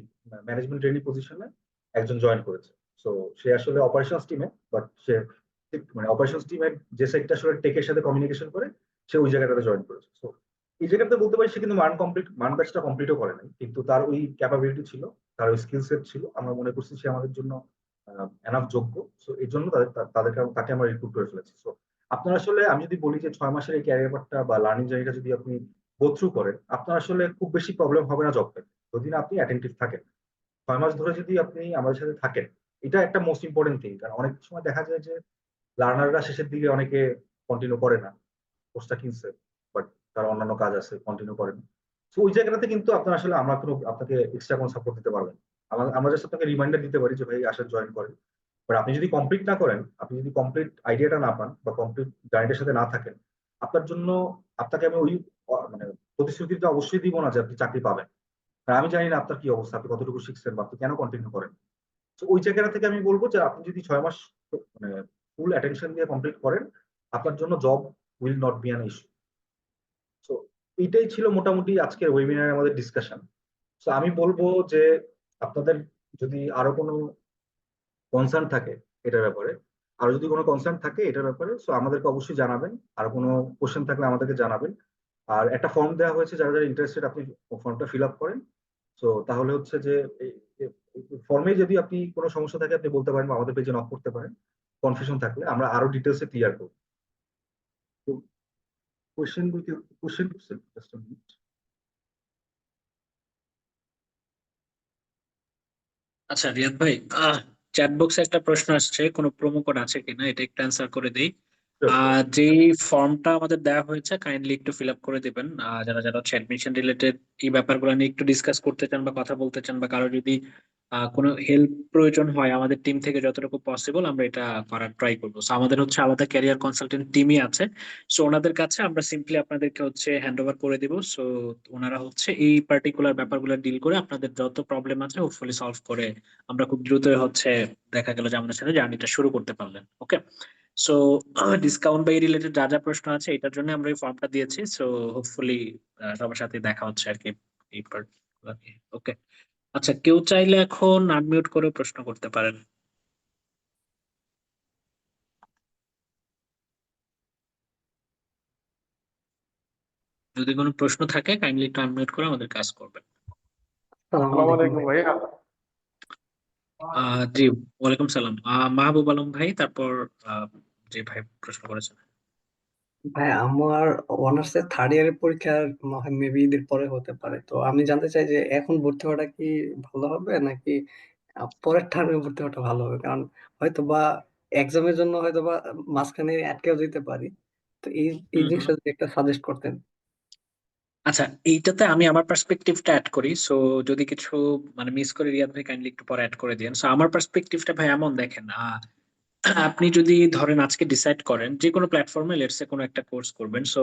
ম্যানেজমেন্ট ট্রেনিং পজিশনে একজন জয়েন করেছে। সো সে আসলে অপারেশনস টিমে, বাট সে মানে অপারেশনস টিমের যে সাইডটা আসলে টেকের সাথে কমিউনিকেশন করে, সে ওই জায়গাটাতে জয়েন করেছে। সো এই জায়গাতে বলতে পারি সে কিন্তু মান ব্যাচটা কমপ্লিটও করে নাই, কিন্তু তার ওই ক্যাপাবিলিটি ছিল, তার ওই স্কিল সেট ছিল। আমরা মনে করছি সে আমাদের জন্য এনাফ যোগ্য। সো এই জন্য তাদেরকে তাকে আমরা রিক্রুট করে ফেলেছি। সো আপনার আসলে আমি যদি বলি যে 6 মাসের এই ক্যারিয়ার পার্টটা বা লার্নিং জার্নিটা যদি আপনি গো থ্রু করেন, আপনার আসলে খুব বেশি প্রবলেম হবে না জব পেতে, যদি না আপনি অ্যাটেন্টিভ থাকেন। 6 মাস ধরে যদি আপনি আমাদের সাথে থাকেন, এটা একটা মোস্ট ইম্পর্টেন্ট থিং। কারণ অনেক সময় দেখা যায় যে লার্নাররা শেষের দিকে অনেকে কন্টিনিউ করে না, কোর্সটা কিনছে, বাট তার অন্যান্য কাজ আছে, কন্টিনিউ করেন। তো ওই জায়গাটাতে কিন্তু আপনার আসলে আমরা কোনো আপনাকে এক্সট্রা কোনো সাপোর্ট দিতে পারবেন। আমরা জাস্ট আপনাকে রিমাইন্ডার দিতে পারি যে ভাই আসলে জয়েন করেন। বাট আপনি যদি কমপ্লিট না করেন, আপনি যদি কমপ্লিট আইডিয়াটা না পান বা কমপ্লিট জার্নিটার সাথে না থাকেন, আপনার জন্য আপনাকে আমি ওই মানে প্রতিশ্রুতিটা অবশ্যই দিব না যে আপনি চাকরি পাবেন। আর আমি জানি না আপনার কি অবস্থা, আপনি কতটুকু শিখছেন বা আপনি কেন কন্টিনিউ করেন। তো ওই জায়গাটা থেকে আমি বলবো যে আপনি যদি 6 মাস মানে ফুল অ্যাটেনশন দিয়ে কমপ্লিট করেন, আপনার জন্য job will not be an issue. তো এইটাই ছিল মোটামুটি আজকের ওয়েবিনারে আমাদের ডিসকাশন। তো আমি বলবো যে আপনাদের যদি আরো কোনো কনসার্ন থাকে এটার ব্যাপারে, আর যদি কোনো কনসার্ন থাকে এটার ব্যাপারে, সো আমাদেরকে অবশ্যই জানাবেন। আর কোনো কোশ্চেন থাকলে আমাদেরকে জানাবেন। আর একটা ফর্ম দেওয়া হয়েছে, যারা যারা ইন্টারেস্টেড আপনি ফর্মটা ফিল আপ করেন। তো তাহলে হচ্ছে যে ফর্মে যদি আপনি কোনো সমস্যা থাকে আপনি বলতে পারেন বা আমাদের পেজে নক করতে পারেন, কনফিউশন থাকলে আমরা আরো ডিটেলসে ক্লিয়ার করব। তো কোশ্চেন বলতে কোশ্চেন করছেন জাস্ট আ মিনিট। আচ্ছা রিয়াদ ভাই, চ্যাট বক্সে একটা প্রশ্ন আসছে, কোনো প্রোমো কোড আছে কিনা, এটা একটু অ্যান্সার করে দেই। যে ফর্মটা আমাদের দেওয়া হয়েছে কাইন্ডলি একটু ফিল আপ করে দিবেন। যারা যারা হচ্ছে অ্যাডমিশন রিলেটেড এই ব্যাপারগুলো নিয়ে একটু ডিসকাস করতে চান বা কথা বলতে চান, বা কারো যদি কোনো হেল্প প্রয়োজন হয়, আমাদের টিম থেকে যতটুকু পসিবল আমরা এটা করার ট্রাই করবো। সো আমাদের হচ্ছে আলাদা ক্যারিয়ার কনসালটেন্ট টিমই আছে। সো ওনাদের কাছে আমরা সিম্পলি আপনাদেরকে হচ্ছে হ্যান্ড ওভার করে দিব। সো ওনারা হচ্ছে এই পার্টিকুলার ব্যাপারগুলো ডিল করে আপনাদের যত প্রবলেম আছে হোপফুলি সলভ করে আমরা খুব দ্রুত হচ্ছে দেখা গেল যে আমাদের সাথে জার্নিটা শুরু করতে পারলেন। ওকে, সো ডিসকাউন্ট বা এই রিলেটেড যা যা প্রশ্ন আছে এটার জন্য আমরা এই ফর্মটা দিয়েছি। সো হোপফুলি সবার সাথে দেখা হচ্ছে আর কি এই পার্ট। ওকে, আচ্ছা কেউ চাইলে এখন আনমিউট করে প্রশ্ন করতে পারেন। যদি কোনো প্রশ্ন থাকে কাইন্ডলি একটু আনমিউট করে আমাদের কাজ করবেন। আসসালামু আলাইকুম ভাইয়া। জি, ওয়ালাইকুম সালাম। মাহবুব আলম ভাই, তারপর যে ভাই প্রশ্ন করেছেন। ভাই আমার অনার্সের থার্ড ইয়ারের পরীক্ষা মেবি ঈদের পরে হতে পারে, তো আমি জানতে চাই যে এখন ভর্তি হওয়াটা কি ভালো হবে নাকি পরের টার্মে ভর্তি হওয়াটা ভালো হবে, কারণ হয়তো বা এক্সামের জন্য হয়তো বা মাঝখানে আটকেও যেতে পারি। তো এই এই হুম হুম। জিনিসটা যদি একটা সাজেস্ট করতেন। আচ্ছা, এইটাতে আমি আমার পার্সপেক্টিভটা অ্যাড করি। সো যদি কিছু মানে মিস করে রিয়াদ ভাই কাইন্ডলি একটু পরে অ্যাড করে দিন। সো আমার পার্সপেক্টিভটা ভাই এমন দেখেন, আপনি যদি ধরেন আজকে ডিসাইড করেন যে কোনো প্ল্যাটফর্মে লেটস সে কোনো একটা কোর্স করবেন, সো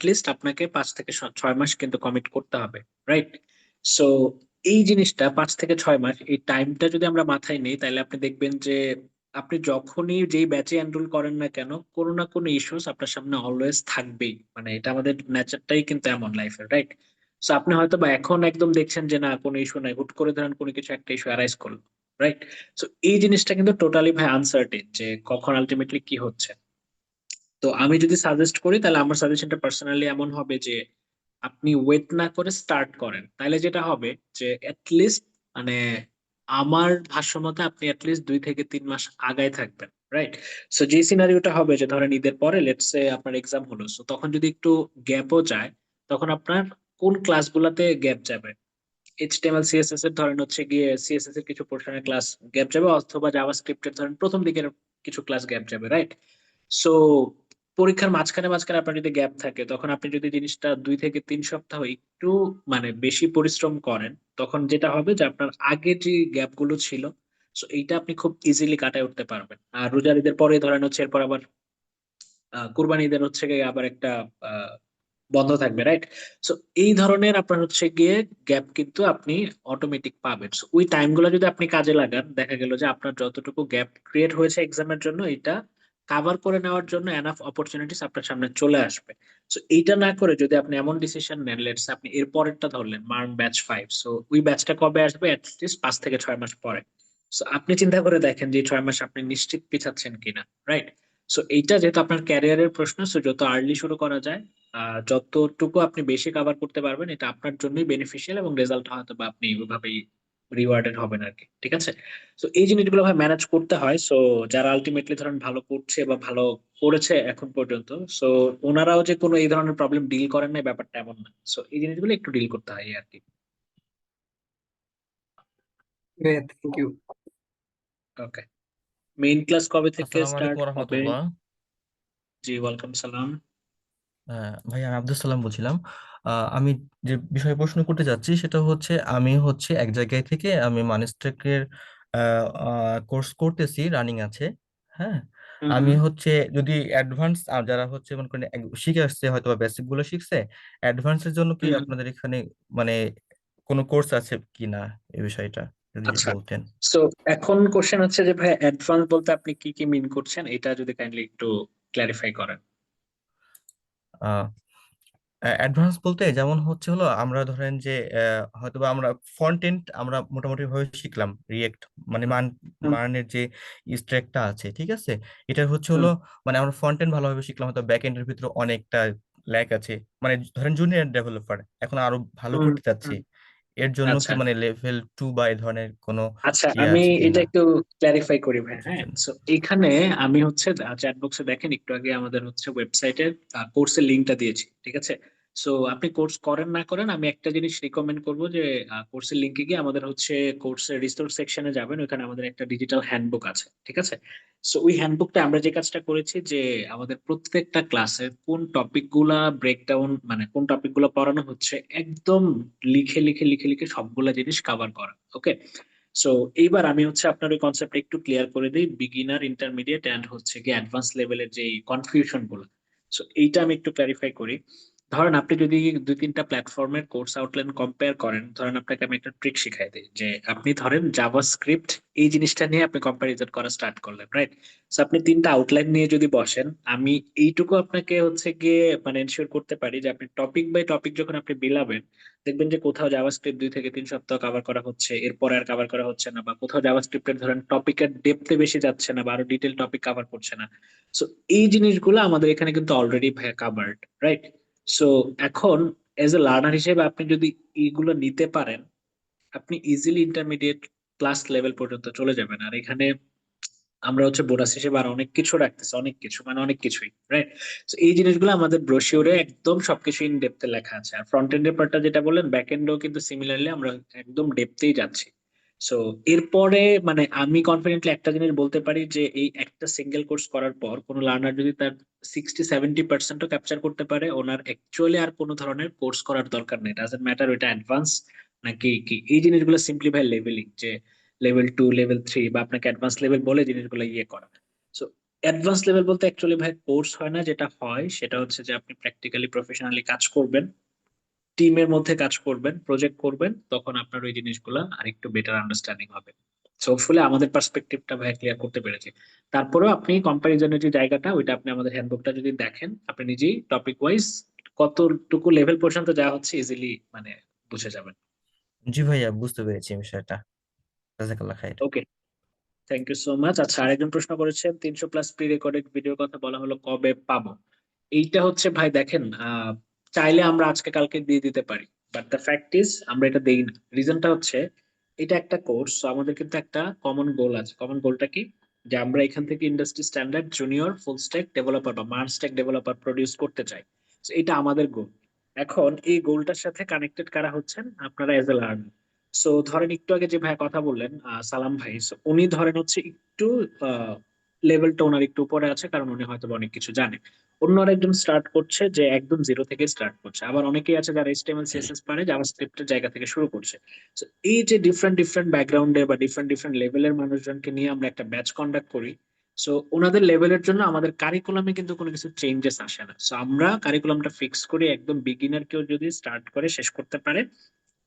লিস্ট আপনাকে 5 থেকে 6 মাস কিন্তু কমিট করতে হবে, রাইট? সো এই জিনিসটা 5 থেকে 6 মাস, এই টাইমটা যদি আমরা মাথায় নিই, তাহলে আপনি দেখবেন যে আপনি যখনই যেই ব্যাচে এনরোল করেন না কেন, কোনো না কোনো ইস্যুস আপনার সামনে অলওয়েজ থাকবেই। মানে এটা আমাদের নেচারটাই কিন্তু এমন লাইফের, রাইট? সো আপনি হয়তো বা এখন একদম দেখছেন যে না কোনো ইস্যু নাই, হুট করে ধরেন কোনো কিছু একটা ইস্যু অ্যারাইজ করলো, রাইট? সো এই জিনিসটা কিন্তু টোটালি ভাই আনসার্টেন যে কখন আলটিমেটলি কি হচ্ছে। তো আমি যদি সাজেস্ট করি, তাহলে আমার সাজেশনটা পার্সোনালি এমন হবে যে আপনি ওয়েট না করে স্টার্ট করেন। তাহলে যেটা হবে যে লিস্ট মানে আমার ভাষ্যমতে আপনি লিস্ট 2 থেকে 3 মাস আগায় থাকবেন, রাইট? সো যে সিনারিওটা হবে যে ধরেন ঈদের পরে লেটস সে আপনার এক্সাম হলো, সো তখন যদি একটু গ্যাপও যায়, তখন আপনার কোন ক্লাসগুলোতে গ্যাপ যাবে? এইচটিএমএল সিএসএস এর ধরেন হচ্ছে গিয়ে সিএসএস এর কিছু পোর্শনের ক্লাস গ্যাপ যাবে, অথবা জাভাস্ক্রিপ্টের ধরেন প্রথম দিকের কিছু ক্লাস গ্যাপ যাবে, রাইট? সো পরীক্ষার মাঝখানে মাঝখানে আপনার যদি গ্যাপ থাকে, তখন আপনি যদি জিনিসটা 2 থেকে 3 সপ্তাহ একটু মানে বেশি পরিশ্রম করেন, তখন যেটা হবে যে আপনার আগে যে গ্যাপ গুলো ছিল, সো এইটা আপনি খুব ইজিলি কাটায় উঠতে পারবেন। আর রোজার ঈদের পরে ধরেন হচ্ছে এরপর আবার কুরবানি ঈদের হচ্ছে গিয়ে আবার একটা আহ, বন্ধ থাকবে, রাইট? সো এই ধরনের আপনার হচ্ছে গিয়ে গ্যাপ কিন্তু আপনি অটোমেটিক পাবেন। So, ওই টাইম গুলো যদি আপনি কাজে লাগান, দেখা গেল যে আপনার যতটুকু গ্যাপ ক্রিয়েট হয়েছে এক্সামের জন্য, এটা কাভার করে নেওয়ার জন্য এনাফ অপরচুনিটিস আপনার সামনে চলে আসবে। সো এইটা না করে যদি আপনি এমন ডিসিশন নেন, লেটস আপনি এর পরেরটা ধরলেন মার্ন ব্যাচ 5, সো ওই ব্যাচটা কবে আসবে? অ্যাটলিস্ট 5 থেকে 6 মাস পরে। সো আপনি চিন্তা করে দেখেন যে এই 6 মাস আপনি নিশ্চিত পিছাচ্ছেন কিনা, রাইট? সো এইটা যেহেতু আপনার ক্যারিয়ারের প্রশ্ন, সো যত আর্লি শুরু করা যায়, যতটুকু আপনি বেশি কভার করতে পারবেন, এটা আপনার জন্যই বেনিফিশিয়াল, এবং রেজাল্ট হয়তো বা আপনি ওইভাবেই রিওয়ার্ডেড হবেন আর কি, ঠিক আছে? তো এই জিনিসগুলো ভাই ম্যানেজ করতে হয়। সো যারা আলটিমেটলি ধরেন ভালো করছে বা ভালো করেছে এখন পর্যন্ত, সো ওনারাও যে কোনো এই ধরনের প্রবলেম ডিল করেন না, ব্যাপারটা এমন না। সো এই জিনিসগুলো একটু ডিল করতে হয় এই আর কি। Thank you. Okay, main class কবে থেকে আসসালামু স্টার্ট আলাইকুম হবে? রহমতুল্লাহ। জি, ওয়েলকাম সালাম। ভাই আমি আব্দুল সালাম বলছিলাম। আমি যে বিষয়ে প্রশ্ন করতে যাচ্ছি সেটা হচ্ছে আমি হচ্ছে এক জায়গায় থেকে আমি মানিস্টেকের কোর্স করতেছি, রানিং আছে। হ্যাঁ, হুম আমি হুম। হচ্ছে যদি অ্যাডভান্স যারা হচ্ছে মনে করেন শিখে আসছে হয়তো বা বেসিক গুলো শিখছে, অ্যাডভান্সের জন্য কি হুম হুম। আপনাদের এখানে মানে কোনো কোর্স আছে কি না, এই বিষয়টা যদি আচ্ছা, বলতেন। সো এখন কোশ্চেন হচ্ছে যে ভাই অ্যাডভান্স বলতে আপনি কি কি মিন করছেন, এটা যদি কাইন্ডলি একটু ক্ল্যারিফাই করেন। অ্যাডভান্স বলতে যেমন হচ্ছে হলো আমরা ধরেন যে হয়তোবা আমরা ফ্রন্ট এন্ড আমরা মোটামুটি ভাবে শিখলাম রিয়েক্ট, মানে হুম মানের যে স্ট্যাকটা আছে, ঠিক আছে, এটা হচ্ছে হুম হলো মানে আমরা ফ্রন্ট এন্ড ভালোভাবে শিখলাম, হয়তো ব্যাক এন্ডের ভিতরে অনেকটা ল্যাক আছে। মানে ধরেন জুনিয়র ডেভেলপার এখন আরো ভালো হুম করতে চাচ্ছি, হুম। এর জন্য কি আচ্ছা মানে লেভেল 2 বা এই ধরনের কোনো আচ্ছা, ইয়ে আমি আছে এটা কিনা। একটু ক্ল্যারিফাই করি ভাই। বুঝতে হ্যাঁ, চান? সো এখানে আমি হচ্ছে চ্যাট বক্সে দেখেন একটু আগে আমাদের হচ্ছে ওয়েবসাইটের কোর্সের লিঙ্কটা দিয়েছি, ঠিক আছে? সো আপনি কোর্স করেন না করেন, আমি একটা জিনিস রিকমেন্ড করব যে কোর্সের লিঙ্কে গিয়ে আমাদের হচ্ছে কোর্সের রিসোর্স সেকশনে যাবেন, ওখানে আমাদের একটা ডিজিটাল হ্যান্ডবুক আছে, ঠিক আছে? সো ওই হ্যান্ডবুকটা আমরা যে কাজটা করেছি যে আমাদের প্রত্যেকটা ক্লাসে কোন টপিক গুলা ব্রেকডাউন, মানে কোন টপিক গুলা পড়ানো হচ্ছে, একদম লিখে লিখে লিখে লিখে সবগুলা জিনিস কভার করা। ওকে, সো এইবার আমি হচ্ছে আপনার ওই কনসেপ্ট একটু ক্লিয়ার করে দিই, বিগিনার, ইন্টারমিডিয়েট এন্ড হচ্ছে কি অ্যাডভান্স লেভেলের যে কনফিউশন গুলো। সো এইটা আমি একটু ক্লারিফাই করি। ধরেন আপনি যদি 2-3টা প্ল্যাটফর্মের কোর্স আউটলাইন কম্পেয়ার করেন, ধরেন আপনাকে আমি একটা ট্রিক শিখাই দিই যে আপনি ধরেন জাভাস্ক্রিপ্ট এই জিনিসটা নিয়ে আপনি কম্পারিজন করা স্টার্ট করলেন, রাইট? সো আপনি 3টা আউটলাইন নিয়ে যদি বসেন, আমি এইটুকু আপনাকে হচ্ছে গিয়ে মানে এনশিওর করতে পারি যে আপনি টপিক বাই টপিক যখন আপনি বিলাবেন, দেখবেন যে কোথাও জাভাস্ক্রিপ্ট 2 থেকে 3 সপ্তাহ কভার করা হচ্ছে, এরপর আর কভার করা হচ্ছে না, বা কোথাও জাভাস্ক্রিপ্টের ধরেন টপিকের ডেপথে বেশি যাচ্ছে না, বা আরো ডিটেল টপিক কভার করছে না। সো এই জিনিসগুলো আমাদের এখানে কিন্তু অলরেডি কাভার্ড, রাইট? সো এখন এজ এ লার্নার হিসেবে আপনি যদি এইগুলো নিতে পারেন, আপনি ইজিলি ইন্টারমিডিয়েট ক্লাস লেভেল পর্যন্ত চলে যাবেন। আর এখানে আমরা হচ্ছে বোনাস হিসেবে আর অনেক কিছু রাখতেছি, অনেক কিছু মানে অনেক কিছুই, রাইট? তো এই জিনিসগুলো আমাদের ব্রোশিওরে একদম সবকিছু ইন ডেপথে লেখা আছে। আর ফ্রন্ট এন্ডের পার্টটা যেটা বললেন, ব্যাক এন্ডেও কিন্তু সিমিলারলি আমরা একদম ডেপথেই যাচ্ছি। সো এরপরে মানে আমি কনফিডেন্টলি একটা জিনিস বলতে পারি যে এই একটা সিঙ্গেল কোর্স করার পর কোনো লার্নার যদি তার 60-70%ও ক্যাপচার করতে পারে, ওনার অ্যাকচুয়ালি আর কোনো ধরনের কোর্স করার দরকার নেই। ডাজন্ট ম্যাটার ওইটা অ্যাডভান্স নাকি কি, এই জিনিসগুলো সিম্পলি ভাই লেভেলিং, যে লেভেল 2 লেভেল 3 বা আপনাকে অ্যাডভান্স লেভেল বলে জিনিসগুলো ইয়ে করা। সো অ্যাডভান্স লেভেল বলতে অ্যাকচুয়ালি ভাই কোর্স হয় না, যেটা হয় সেটা হচ্ছে যে আপনি প্র্যাকটিক্যালি প্রফেশনালি কাজ করবেন, টিমের মধ্যে কাজ করবেন, প্রজেক্ট করবেন, তখন আপনার ওই জিনিসগুলো আরেকটু বেটার আন্ডারস্ট্যান্ডিং হবে। সো হোপফুলি আমাদের পার্সপেক্টিভটা ভাই ক্লিয়ার করতে পেরেছি। তারপরেও আপনি কম্পারিজনের যে জায়গাটা, ওইটা আপনি আমাদের হ্যান্ডবুকটা যদি দেখেন, আপনি নিজেই টপিক ওয়াইজ কতটুকু লেভেল পর্যন্ত যাওয়া হচ্ছে ইজিলি মানে বুঝে যাবেন। জি ভাইয়া, বুঝতে পেরেছি বিষয়টা। জাযাকাল্লাহ খাইর। ওকে, থ্যাংক ইউ সো মাচ। আচ্ছা, আরেকজন প্রশ্ন করেছেন 300+ প্রি রেকর্ডেড ভিডিওর কথা বলা হলো, কবে পাবো? এইটা হচ্ছে ভাই দেখেন, চাইলে আমরা আজকে কালকে দিয়ে দিতে পারি, বাট দ্য ফ্যাক্ট ইজ আমরা এটা দেই না। রিজনটা হচ্ছে এটা একটা কোর্স, আমাদের কিন্তু একটা কমন গোল আছে। কমন গোলটা কি? যে আমরা এখান থেকে industry standard junior full stack developer বা মার্ন স্ট্যাক ডেভেলপার প্রডিউস করতে চাই। So এটা আমাদের গোল। এখন এই গোলটার সাথে কানেক্টেড কারা হচ্ছেন? আপনারা এজ এ লার্নার। সো ধরেন একটু আগে যে ভাই কথা বললেন, সালাম ভাই, so উনি ধরেন হচ্ছে একটু লেভেলটা ওনার একটু উপরে আছে, কারণ উনি হয়তো অনেক কিছু জানে। অন্য আরেকজন স্টার্ট করছে যে একদম জিরো থেকে স্টার্ট করছে, আবার অনেকেই আছে যারা HTML CSS পারে, জাভাস্ক্রিপ্টের জায়গা থেকে শুরু করছে। So এই যে ডিফারেন্ট ডিফারেন্ট ব্যাকগ্রাউন্ডে বা ডিফারেন্ট ডিফারেন্ট লেভেলের মানুষজনকে নিয়ে আমরা একটা ব্যাচ কন্ডাক্ট করি। সো ওনাদের লেভেলের জন্য আমাদের কারিকুলামে কিন্তু কোনো কিছু চেঞ্জেস আসে না। সো আমরা কারিকুলামটা ফিক্স করি, একদম বিগিনার কেউ যদি স্টার্ট করে শেষ করতে পারে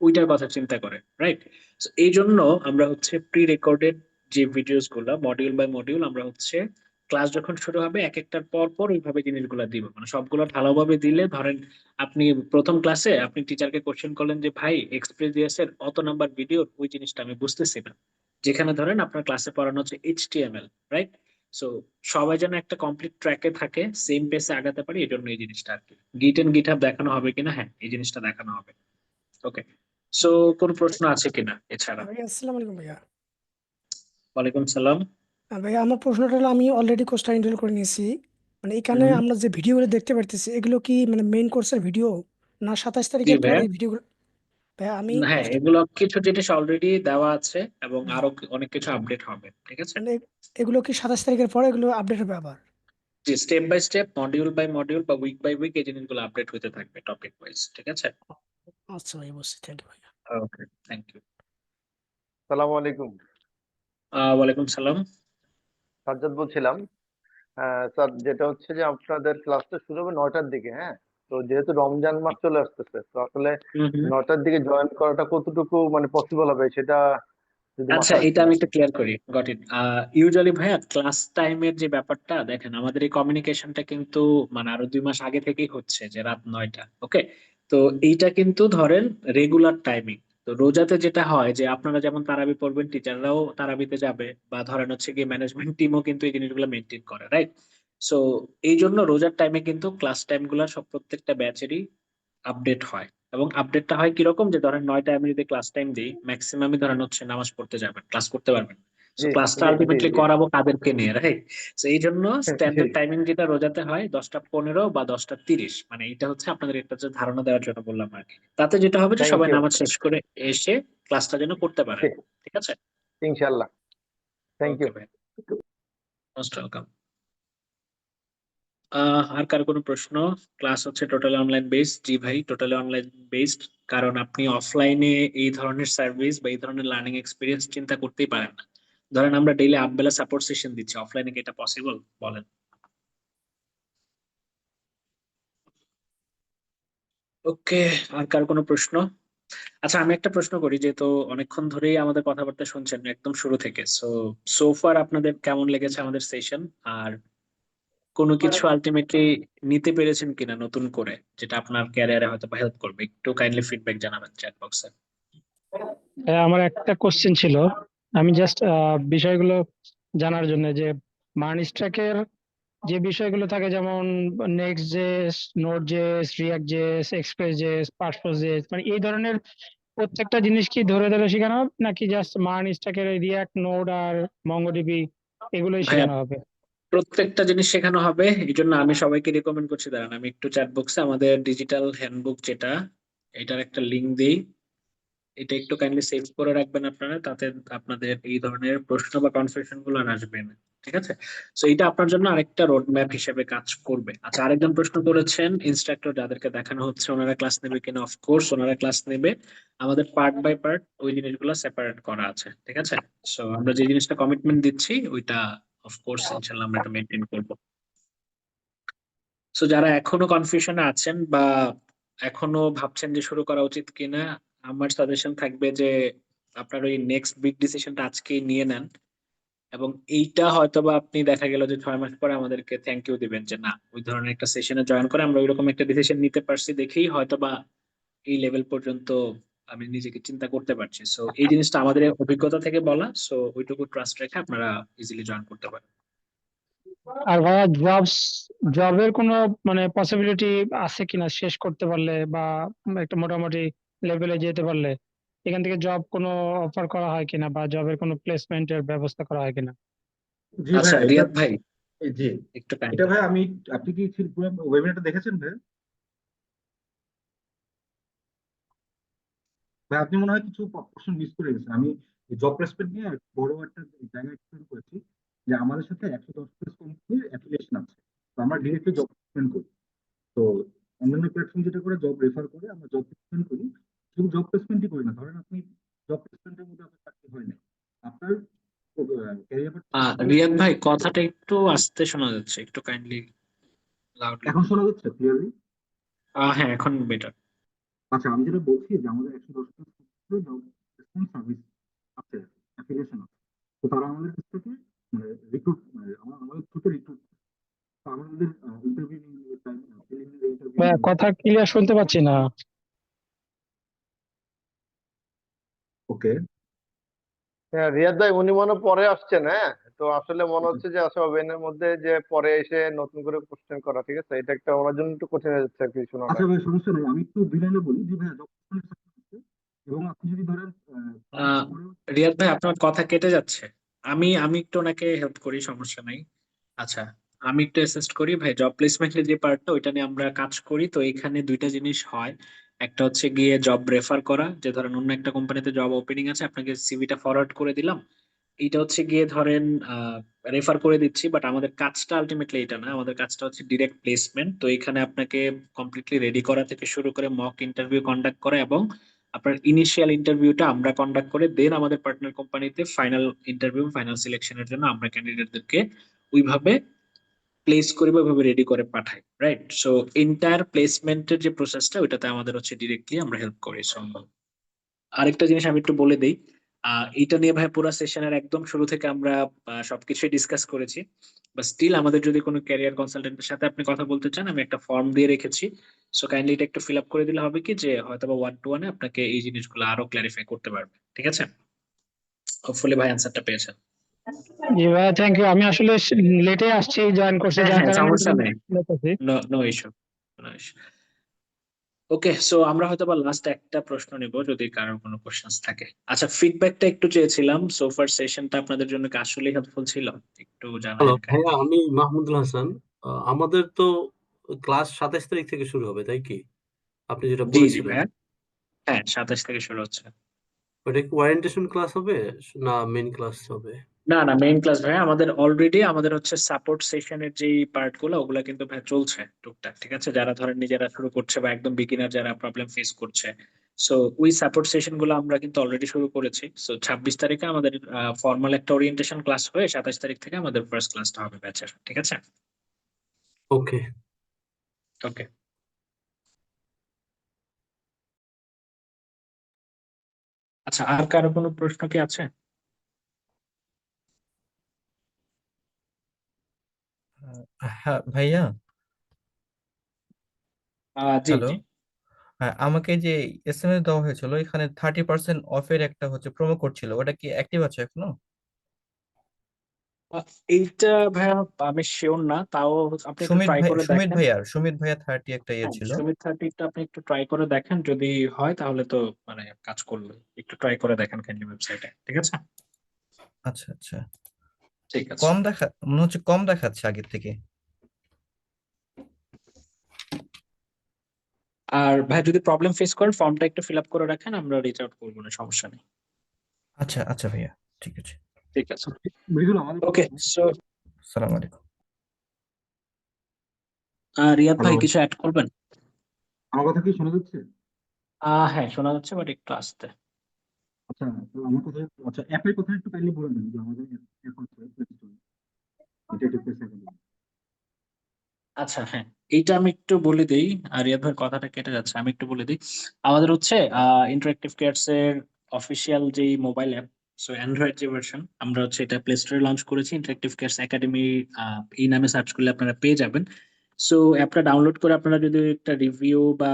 ওইটার কথা চিন্তা করে, রাইট? এই জন্য আমরা হচ্ছে প্রি রেকর্ডেড যে ভিডিওস গুলা মডিউল বাই মডিউল আমরা হচ্ছে ক্লাস যখন শুরু হবে এক একটার পর পর ওইভাবে জিনিসগুলো দিব, মানে সবগুলো ঢালাওভাবে দিলে ধরেন আপনি প্রথম ক্লাসে আপনি টিচারকে কোশ্চেন করলেন যে ভাই এক্সপ্রেস এর অত নাম্বার ভিডিও, ওই জিনিসটা আমি বুঝতেছি না, যেখানে ধরেন আপনার ক্লাসে পড়ানো হচ্ছে HTML, রাইট? সো সবাই যেন একটা কমপ্লিট ট্র্যাকে থাকে, সেম পেসে আগাতে পারি, এই জন্য এই জিনিসটা আর কি। গিট এন্ড গিটহাব দেখানো হবে কিনা, হ্যাঁ এই জিনিসটা দেখানো হবে। ওকে, সো কোন প্রশ্ন আছে কিনা এছাড়া? ভাইয়া আসসালামু আলাইকুম ভাইয়া। ওয়ালাইকুম সালাম। ভাইয়া আমার প্রশ্নটা হলো, আমি অলরেডি কোর্সটা এনরোল করে নিয়েছি, মানে এখানে হুম, আমরা যে ভিডিওগুলো দেখতে পারতেছি এগুলো কি মানে মেইন কোর্সের ভিডিও, না 27 জি তারিখের পরে ভাইয়া। এই ভিডিওগুলো? ভাইয়া আমি হ্যাঁ, কোর্সটা এগুলো কিছু জিনিস অলরেডি দেওয়া আছে এবং আরো অনেক কিছু আপডেট হবে, ঠিক আছে? মানে এগুলো কি 27 তারিখের পরে এগুলো আপডেট হবে আবার? জি, step by step, module by module বা উইক বাই উইক এই জিনিসগুলো আপডেট হতে থাকবে টপিক ওয়াইজ, ঠিক আছে? আচ্ছা ভাই, বুঝছি, থ্যাংক ইউ ভাইয়া। ওকে, থ্যাংক ইউ। সালামু আলাইকুম। ওয়ালাইকুম সালাম। সাজ্জাদ বলছিলাম। স্যার, যেটা হচ্ছে যে আপনাদের ক্লাসটা শুরু হবে 9টার দিকে, হ্যাঁ? তো যেহেতু রমজান মাস চলে আসতেছে, তো আসলে হুম হুম। 9টার দিকে জয়েন করাটা কতটুকু মানে পসিবল হবে সেটা যদি আচ্ছা, মাথায় এটা রাখতেন আমি আর একটু কি। ক্লিয়ার করি, গট ইট। ইউজুয়ালি ভাইয়া ক্লাস টাইমের যে ব্যাপারটা দেখেন, আমাদের এই কমিউনিকেশনটা কিন্তু মানে আরো 2 মাস আগে থেকেই হচ্ছে যে রাত 9টা, ওকে? তো এইটা কিন্তু ধরেন রেগুলার টাইমিং। তো রোজাতে যেটা হয় যে আপনারা যেমন তারাবি পড়বেন, টিচাররাও তারাবিতে যাবে, বা ধরেন হচ্ছে কি ম্যানেজমেন্ট টিমও কিন্তু এই জিনিসগুলো মেনটেন করে, রাইট? সো এই জন্য রোজার টাইমে কিন্তু ক্লাস টাইম গুলা সব প্রত্যেকটা ব্যাচেরই আপডেট হয়। এবং আপডেটটা হয় কিরকম, যে ধরেন 9টায় আমি যদি ক্লাস টাইম দিই, ম্যাক্সিমামই ধরেন হচ্ছে নামাজ পড়তে যাবেন, ক্লাস করতে পারবেন। সো জি ক্লাসটা জি জি আলটিমেটলি জি করাবো কাদেরকে নিয়ে, রাইট? তো এই জন্য জি। স্ট্যান্ডার্ড টাইমিং যেটা রোজাতে হয় 10টা 15 বা 10টা 30, মানে এটা হচ্ছে আপনাদের একটা যে ধারণা দেওয়ার জন্য বললাম আর কি। তাতে যেটা হবে যে থ্যাংক সবাই ইউ। নামাজ শেষ করে এসে ক্লাসটা যেন করতে পারে, ঠিক আছে? ইনশাল্লাহ। Thank okay you. ভাই, মোস্ট ওয়েলকাম। আর কার কোনো প্রশ্ন? ক্লাস হচ্ছে টোটালি অনলাইন বেসড। জি ভাই, টোটালি অনলাইন বেসড, কারণ আপনি অফলাইনে এই ধরনের সার্ভিস বা এই ধরনের লার্নিং এক্সপিরিয়েন্স চিন্তা করতেই পারেন না। ধরেন আমরা ডেইলি 8 বেলা সাপোর্ট সেশন দিচ্ছি, অফলাইনে কি এটা পসিবল বলেন? ওকে, আর কার কোনো প্রশ্ন? আচ্ছা, আমি একটা প্রশ্ন করি, যেহেতু অনেকক্ষণ ধরেই আমাদের কথাবার্তা শুনছেন একদম শুরু থেকে, সোফার আপনাদের কেমন লেগেছে আমাদের সেশন? আর কোনো কিছু আলটিমেটলি নিতে পেরেছেন কিনা নতুন করে, যেটা আপনার ক্যারিয়ারে হয়তো হেল্প করবে? একটু কাইন্ডলি ফিডব্যাক জানাবেন চ্যাট বক্সে। আমার একটা কোশ্চেন ছিল, আমি জাস্ট বিষয়গুলো জানার জন্য যে মার্নস্ট্যাকের যে বিষয়গুলো থাকে, যেমন next JS, node JS, react JS, express JS, passport JS, মানে এই ধরনের প্রত্যেকটা জিনিস কি ধরে ধরে শেখানো হবে, নাকি জাস্ট মার্নস্ট্যাকের রিয়াক্ট, নোড আর মঙ্গোডিবি এগুলোই ভাইয়া, শেখানো হবে? প্রত্যেকটা জিনিস শেখানো হবে, এই জন্য আমি সবাইকে রিকমেন্ড করছি, দাঁড়ান আমি একটু চ্যাট বক্সে আমাদের ডিজিটাল হ্যান্ডবুক যেটা, এটার একটা লিংক দিই। এটা একটু কাইন্ডলি সেভ করে রাখবেন আপনারা, তাতে আপনাদের এই ধরনের প্রশ্ন বা কনফিউশন গুলো আর আসবে না। ঠিক আছে, তো এটা আপনার জন্য আরেকটা রোড ম্যাপ হিসেবে কাজ করবে। আচ্ছা, আরেকজন প্রশ্ন করেছেন ইনস্ট্রাক্টর যাদেরকে দেখানো হচ্ছে ওনারা ক্লাস নেবে কিনা। অফকোর্স ওনারা ক্লাস নেবে, আমাদের পার্ট বাই পার্ট ওই জিনিসগুলো সেপারেট করা আছে। ঠিক আছে, সো আমরা যে জিনিসটা কমিটমেন্ট দিচ্ছি ওইটা অফকোর্স ইনশাল্লাহ আমরা এটা মেনটেন করবো। সো যারা এখনো কনফিউশনে আছেন বা এখনো ভাবছেন যে শুরু করা উচিত কিনা, আমার সাজেশন থাকবে যে আপনার ওই নেক্সট বিগ ডিসিশনটা আজকেই নিয়ে নেন। এবং এইটা হয়তোবা আপনি দেখা গেল যে 6 মাস পরে আমাদেরকে থ্যাংক ইউ দিবেন যে না, ওই ধরনের একটা সেশনে জয়েন করে আমরা ওইরকম একটা ডিসিশন নিতে পারছি দেখেই হয়তোবা এই লেভেল পর্যন্ত আমি নিজেকে চিন্তা করতে পারছি। সো এই জিনিসটা আমাদের অভিজ্ঞতা থেকে বলা, সো ওইটুকু ট্রাস্ট রেখে আপনারা ইজিলি জয়েন করতে পারেন। আর ভাইয়া জবের কোনো মানে পসিবিলিটি আছে কিনা শেষ করতে পারলে বা একটা মোটামুটি লেভেলে যেতে পারলে এখান থেকে জব কোনো অফার করা হয় কিনা বা জবের কোনো প্লেসমেন্টের ব্যবস্থা করা হয় কিনা? জি আচ্ছা ভাই, রিয়াদ ভাই, জি একটু এটা কাইন্ডলি। ভাই আপনি কি পুরো ওয়েবিনারটা দেখেছেন ভাই? ভাই আপনি মনে হয় কিছু প্রশ্ন মিস করে গেছেন। আমি জব প্লেসমেন্ট নিয়ে বড় একটা জায়গায় এক্সপ্লেন করেছি যে আমাদের সাথে 110 কোম্পানির অ্যাফিলিয়েশন আছে, তো আমরা ডিরেক্টলি জব প্লেসমেন্ট করি। তো অন্যান্য প্ল্যাটফর্ম যেটা করে জব রেফার করে, আমরা জব প্লেসমেন্ট করি। শুধু জব প্লেসমেন্টই করি না, ধরেন আপনি জব প্লেসমেন্টের মধ্যে আপনার চাকরি হয় না, আপনার ক্যারিয়ার রিয়াদ ভাই কথাটা একটু আস্তে শোনা যাচ্ছে, একটু কাইন্ডলি লাউডলি এখন শোনা যাচ্ছে ক্লিয়ারলি? হ্যাঁ এখন বেটার। আচ্ছা, আমি যেটা বলছি যে আমাদের 110টা জব প্লেসমেন্ট সার্ভিস আছে, অ্যাফিলিয়েশন আছে। তো তারা আমাদের কাছ থেকে মানে রিক্রুট মানে আমাদের থ্রুতে রিক্রুট, তো আমাদের ইন্টারভিউ নিয়ে টাইম, প্রিলিমিনারি ইন্টারভিউ ভাইয়া নিয়ে। কথা ক্লিয়ার শুনতে পাচ্ছি না। ওকে, হ্যাঁ রিয়াদ ভাই, উনি মনে হয় পরে আসছেন। হ্যাঁ, তো আসলে মনে হচ্ছে যে আসলে ওভেনের মধ্যে যে পরে এসে নতুন করে কোশ্চেন করা, ঠিক আছে, এটা একটা ওনার জন্য একটু কঠিন হয়ে যাচ্ছে আর কি শোনাটা। আচ্ছা ভাই সমস্যা নেই, আমি একটু বিনাইলে বলি যে ভাই জব আছে, এবং আপনি যদি ধরেন আহ রিয়াদ ভাই আপনার কথা কেটে যাচ্ছে। আমি আমি একটু ওনাকে হেল্প করি, সমস্যা নাই। আচ্ছা, আমি একটু অ্যাসিস্ট করি ভাই। জব প্লেসমেন্টের যে পার্টটা ওইটা নিয়ে আমরা কাজ করি, তো এখানে দুইটা জিনিস হয়। একটা হচ্ছে গিয়ে জব রেফার করা, যে ধরেন অন্য একটা কোম্পানিতে জব ওপেনিং আছে, আপনাকে সিভিটা ফরওয়ার্ড করে দিলাম। এটা হচ্ছে গিয়ে ধরেন রেফার করে দিচ্ছি, বাট আমাদের কাজটা আলটিমেটলি এটা না, আমাদের কাজটা হচ্ছে ডিরেক্ট প্লেসমেন্ট। তো এখানে আপনাকে কমপ্লিটলি রেডি করা থেকে শুরু করে মক ইন্টারভিউ কন্ডাক্ট করা, এবং আপনার ইনিশিয়াল ইন্টারভিউটা আমরা কন্ডাক্ট করে দেন আমাদের পার্টনার কোম্পানিতে ফাইনাল ইন্টারভিউ, ফাইনাল সিলেকশনের জন্য আমরা ক্যান্ডিডেটদেরকে ওইভাবে প্লেস করে বা ওইভাবে রেডি করে পাঠাই। রাইট, সো এন্টায়ার প্লেসমেন্টের যে প্রসেসটা ওইটাতে আমাদের হচ্ছে ডিরেক্টলি আমরা হেল্প করি। সো আরেকটা জিনিস আমি একটু বলে দিই, এইটা নিয়ে ভাই পুরো সেশনের একদম শুরু থেকে আমরা সবকিছুই ডিসকাস করেছি। বা স্টিল আমাদের যদি কোনো ক্যারিয়ার কনসালটেন্টের সাথে আপনি কথা বলতে চান, আমি একটা ফর্ম দিয়ে রেখেছি। সো কাইন্ডলি এটা একটু ফিল আপ করে দিলে হবে কি যে হয়তো বা 1 to 1 আপনাকে এই জিনিসগুলো আরো ক্লারিফাই করতে পারবে। ঠিক আছে, হোপফুলি ভাই অ্যান্সারটা পেয়েছেন। জি ভাইয়া, থ্যাংক ইউ। আমি আসলে লেটে আসছি, জয়েন করছি, হ্যাঁ যার হ্যাঁ, কারণে সমস্যা নেই, late আছি। No no issue, no issue. Okay, so আমরা হয়তো বা লাস্ট একটা প্রশ্ন নিব যদি কারোর কোনো কোশ্চেন্স থাকে। আচ্ছা, ফিডব্যাকটা একটু চেয়েছিলাম, সোফার সেশনটা আপনাদের জন্য কি আসলেই হেল্পফুল ছিল? একটু হ্যালো জানাবেন ভাইয়া, কাইন্ডলি। আমি মাহমুদুল হাসান। আমাদের তো ক্লাস 27 তারিখ থেকে শুরু হবে, তাই কি? আপনি যেটা জি জি বলেছিলেন, ভাইয়া, হ্যাঁ 27 থেকে শুরু হচ্ছে। ওটা কি ওরিয়েন্টেশন ক্লাস হবে না মেইন ক্লাস হবে? না না, মেইন ক্লাস ভাইয়া, আমাদের অলরেডি আমাদের হচ্ছে সাপোর্ট সেশনের যেই পার্ট গুলো ওগুলা কিন্তু ভাই চলছে টুকটাক। ঠিক আছে, যারা ধরেন নিজেরা শুরু করছে বা একদম বিগিনার যারা প্রবলেম ফেস করছে, সো ওই সাপোর্ট সেশন গুলো আমরা কিন্তু অলরেডি শুরু করেছি। সো 26 তারিখে আমাদের ফর্মাল একটা ওরিয়েন্টেশন ক্লাস হয়ে 27 তারিখ থেকে আমাদের ফার্স্ট ক্লাসটা হবে ব্যাচের। ঠিক আছে, ওকে। ওকে। আচ্ছা, আর কারো কোনো প্রশ্ন কি আছে? হ্যাঁ ভাইয়া, জি হ্যালো। জি। হ্যাঁ, আমাকে যে এসএমএস দেওয়া হয়েছিল এখানে 30% অফের একটা হচ্ছে প্রোমো কোড ছিল, ওটা কি অ্যাক্টিভ আছে এখনো? এইটা ভাইয়া আমি শিওর না, তাও আপনি একটু ট্রাই করে দেখেন। সুমিত ভাইয়া 30 একটা ইয়ে হ্যাঁ, ছিল। সুমিত 30টা আপনি একটু ট্রাই করে দেখেন, যদি হয় তাহলে তো মানে কাজ করবে। একটু ট্রাই করে দেখেন কাইন্ডলি ওয়েবসাইটে। ঠিক আছে, আচ্ছা আচ্ছা, ঠিক আছে। মনে হচ্ছে কম দেখাচ্ছে আগের থেকে। আর ভাই যদি প্রবলেম ফেস করেন ফর্মটা একটু ফিল আপ করে রাখেন, আমরা রিচ আউট করবো না, সমস্যা নেই। আচ্ছা আচ্ছা ভাইয়া, ঠিক আছে। ঠিক আছে, মৃদুল আমাদের ওকে। সো আসসালামু আলাইকুম। রিয়াদ ভাই হ্যালো, কিছু অ্যাড করবেন? আমার কথা কি শোনা যাচ্ছে? হ্যাঁ শোনা যাচ্ছে, বাট একটু আসতে। আচ্ছা, তো আমার কথা, আচ্ছা অ্যাপের কথা একটু কাইন্ডলি বলে দেন যে আমাদের অ্যাপ আছে প্লে স্টোরে, এটা একটু প্রেস করে দিন। আচ্ছা হ্যাঁ, এইটা আমি একটু বলে দিই। আর রিয়াদ ভাইয়ের কথাটা কেটে যাচ্ছে, আমি একটু বলে দিই। আমাদের হচ্ছে ইন্টারেক্টিভ কেয়ারস এর অফিসিয়াল যেই মোবাইল অ্যাপ, সো অ্যান্ড্রয়েড যে ভার্সন, আমরা হচ্ছে এটা প্লে স্টোরে লঞ্চ করেছি। ইন্টারেক্টিভ কেয়ারস একাডেমি এই নামে সার্চ করলে আপনারা পেয়ে যাবেন। সো অ্যাপটা ডাউনলোড করে আপনারা যদি একটা রিভিউ বা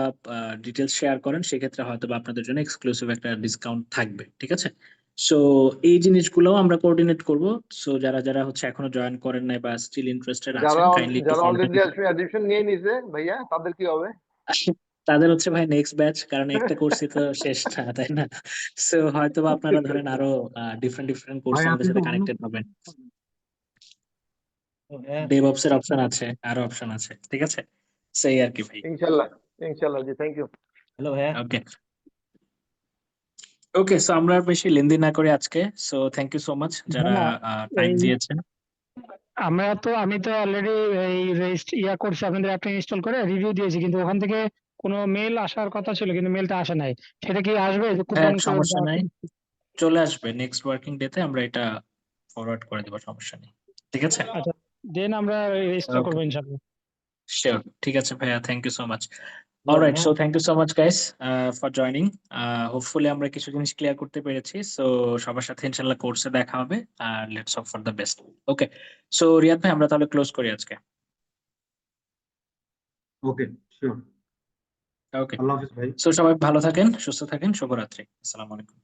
ডিটেলস শেয়ার করেন, সেক্ষেত্রে হয়তো বা আপনাদের জন্য এক্সক্লুসিভ একটা ডিসকাউন্ট থাকবে, ঠিক আছে? সো এই জিনিসগুলো আমরা কোঅর্ডিনেট করব। সো যারা যারা হচ্ছে এখনো জয়েন করেন নাই বা স্টিল ইন্টারেস্টেড আছেন, কাইন্ডলি একটু যারা ফর্মটা অলরেডি অ্যাডমিশন নিয়ে নিছে ভাইয়া, তাদের কি হবে? তাদের হচ্ছে ভাই নেক্সট ব্যাচ, কারণ একটা কোর্সই তো শেষ না, তাই না? সো হয়তো বা আপনারা ধরেন আরো ডিফারেন্ট ডিফারেন্ট কোর্স ভাই আমাদের আপনি তো সাথে অন্য কানেক্টেড হবেন। হ্যাঁ, ডেভঅপস এর অপশন আছে, আরো অপশন আছে, ঠিক আছে? সেই আর কি ভাই। ইনশাল্লাহ, ইনশাল্লাহ জি, থ্যাংক ইউ। হ্যালো ভাইয়া। ওকে ওকে, সো আমরা আর বেশি লেন্দি না করে আজকে, so thank you so much যারা না, টাইম এই দিয়েছেন। আমি তো অলরেডি এই ইয়া করছি, আপনাদের অ্যাপটা ইনস্টল করে রিভিউ দিয়েছি, কিন্তু ওখান থেকে কোনো মেল আসার কথা ছিল কিন্তু মেলটা আসে নাই। সেটা কি আসবে, যে হ্যাঁ কুপন কোড সমস্যা বা নাই, চলে আসবে নেক্সট ওয়ার্কিং ডেতে, আমরা এটা ফরওয়ার্ড করে দেবো, সমস্যা নেই, ঠিক আছে? আচ্ছা, দেন আমরা রেজিস্টার ওকে করবো ইনশাআল্লাহ। শিওর, ঠিক আছে ভাইয়া, thank you so much. Hello alright, ভাইয়া। So thank you so much guys for joining. Hopefully আমরা কিছু জিনিস ক্লিয়ার করতে পেরেছি। সো সবার সাথে ইনশাল্লাহ কোর্সে দেখা হবে, আর let's hope for the best. Okay, so Riyad ভাই আমরা তাহলে ক্লোজ করি আজকে। ওকে, শিওর। ওকে, আল্লাহ হাফিজ ভাই। সো সবাই ভালো থাকেন, সুস্থ থাকেন, শুভরাত্রি, আসসালামু আলাইকুম।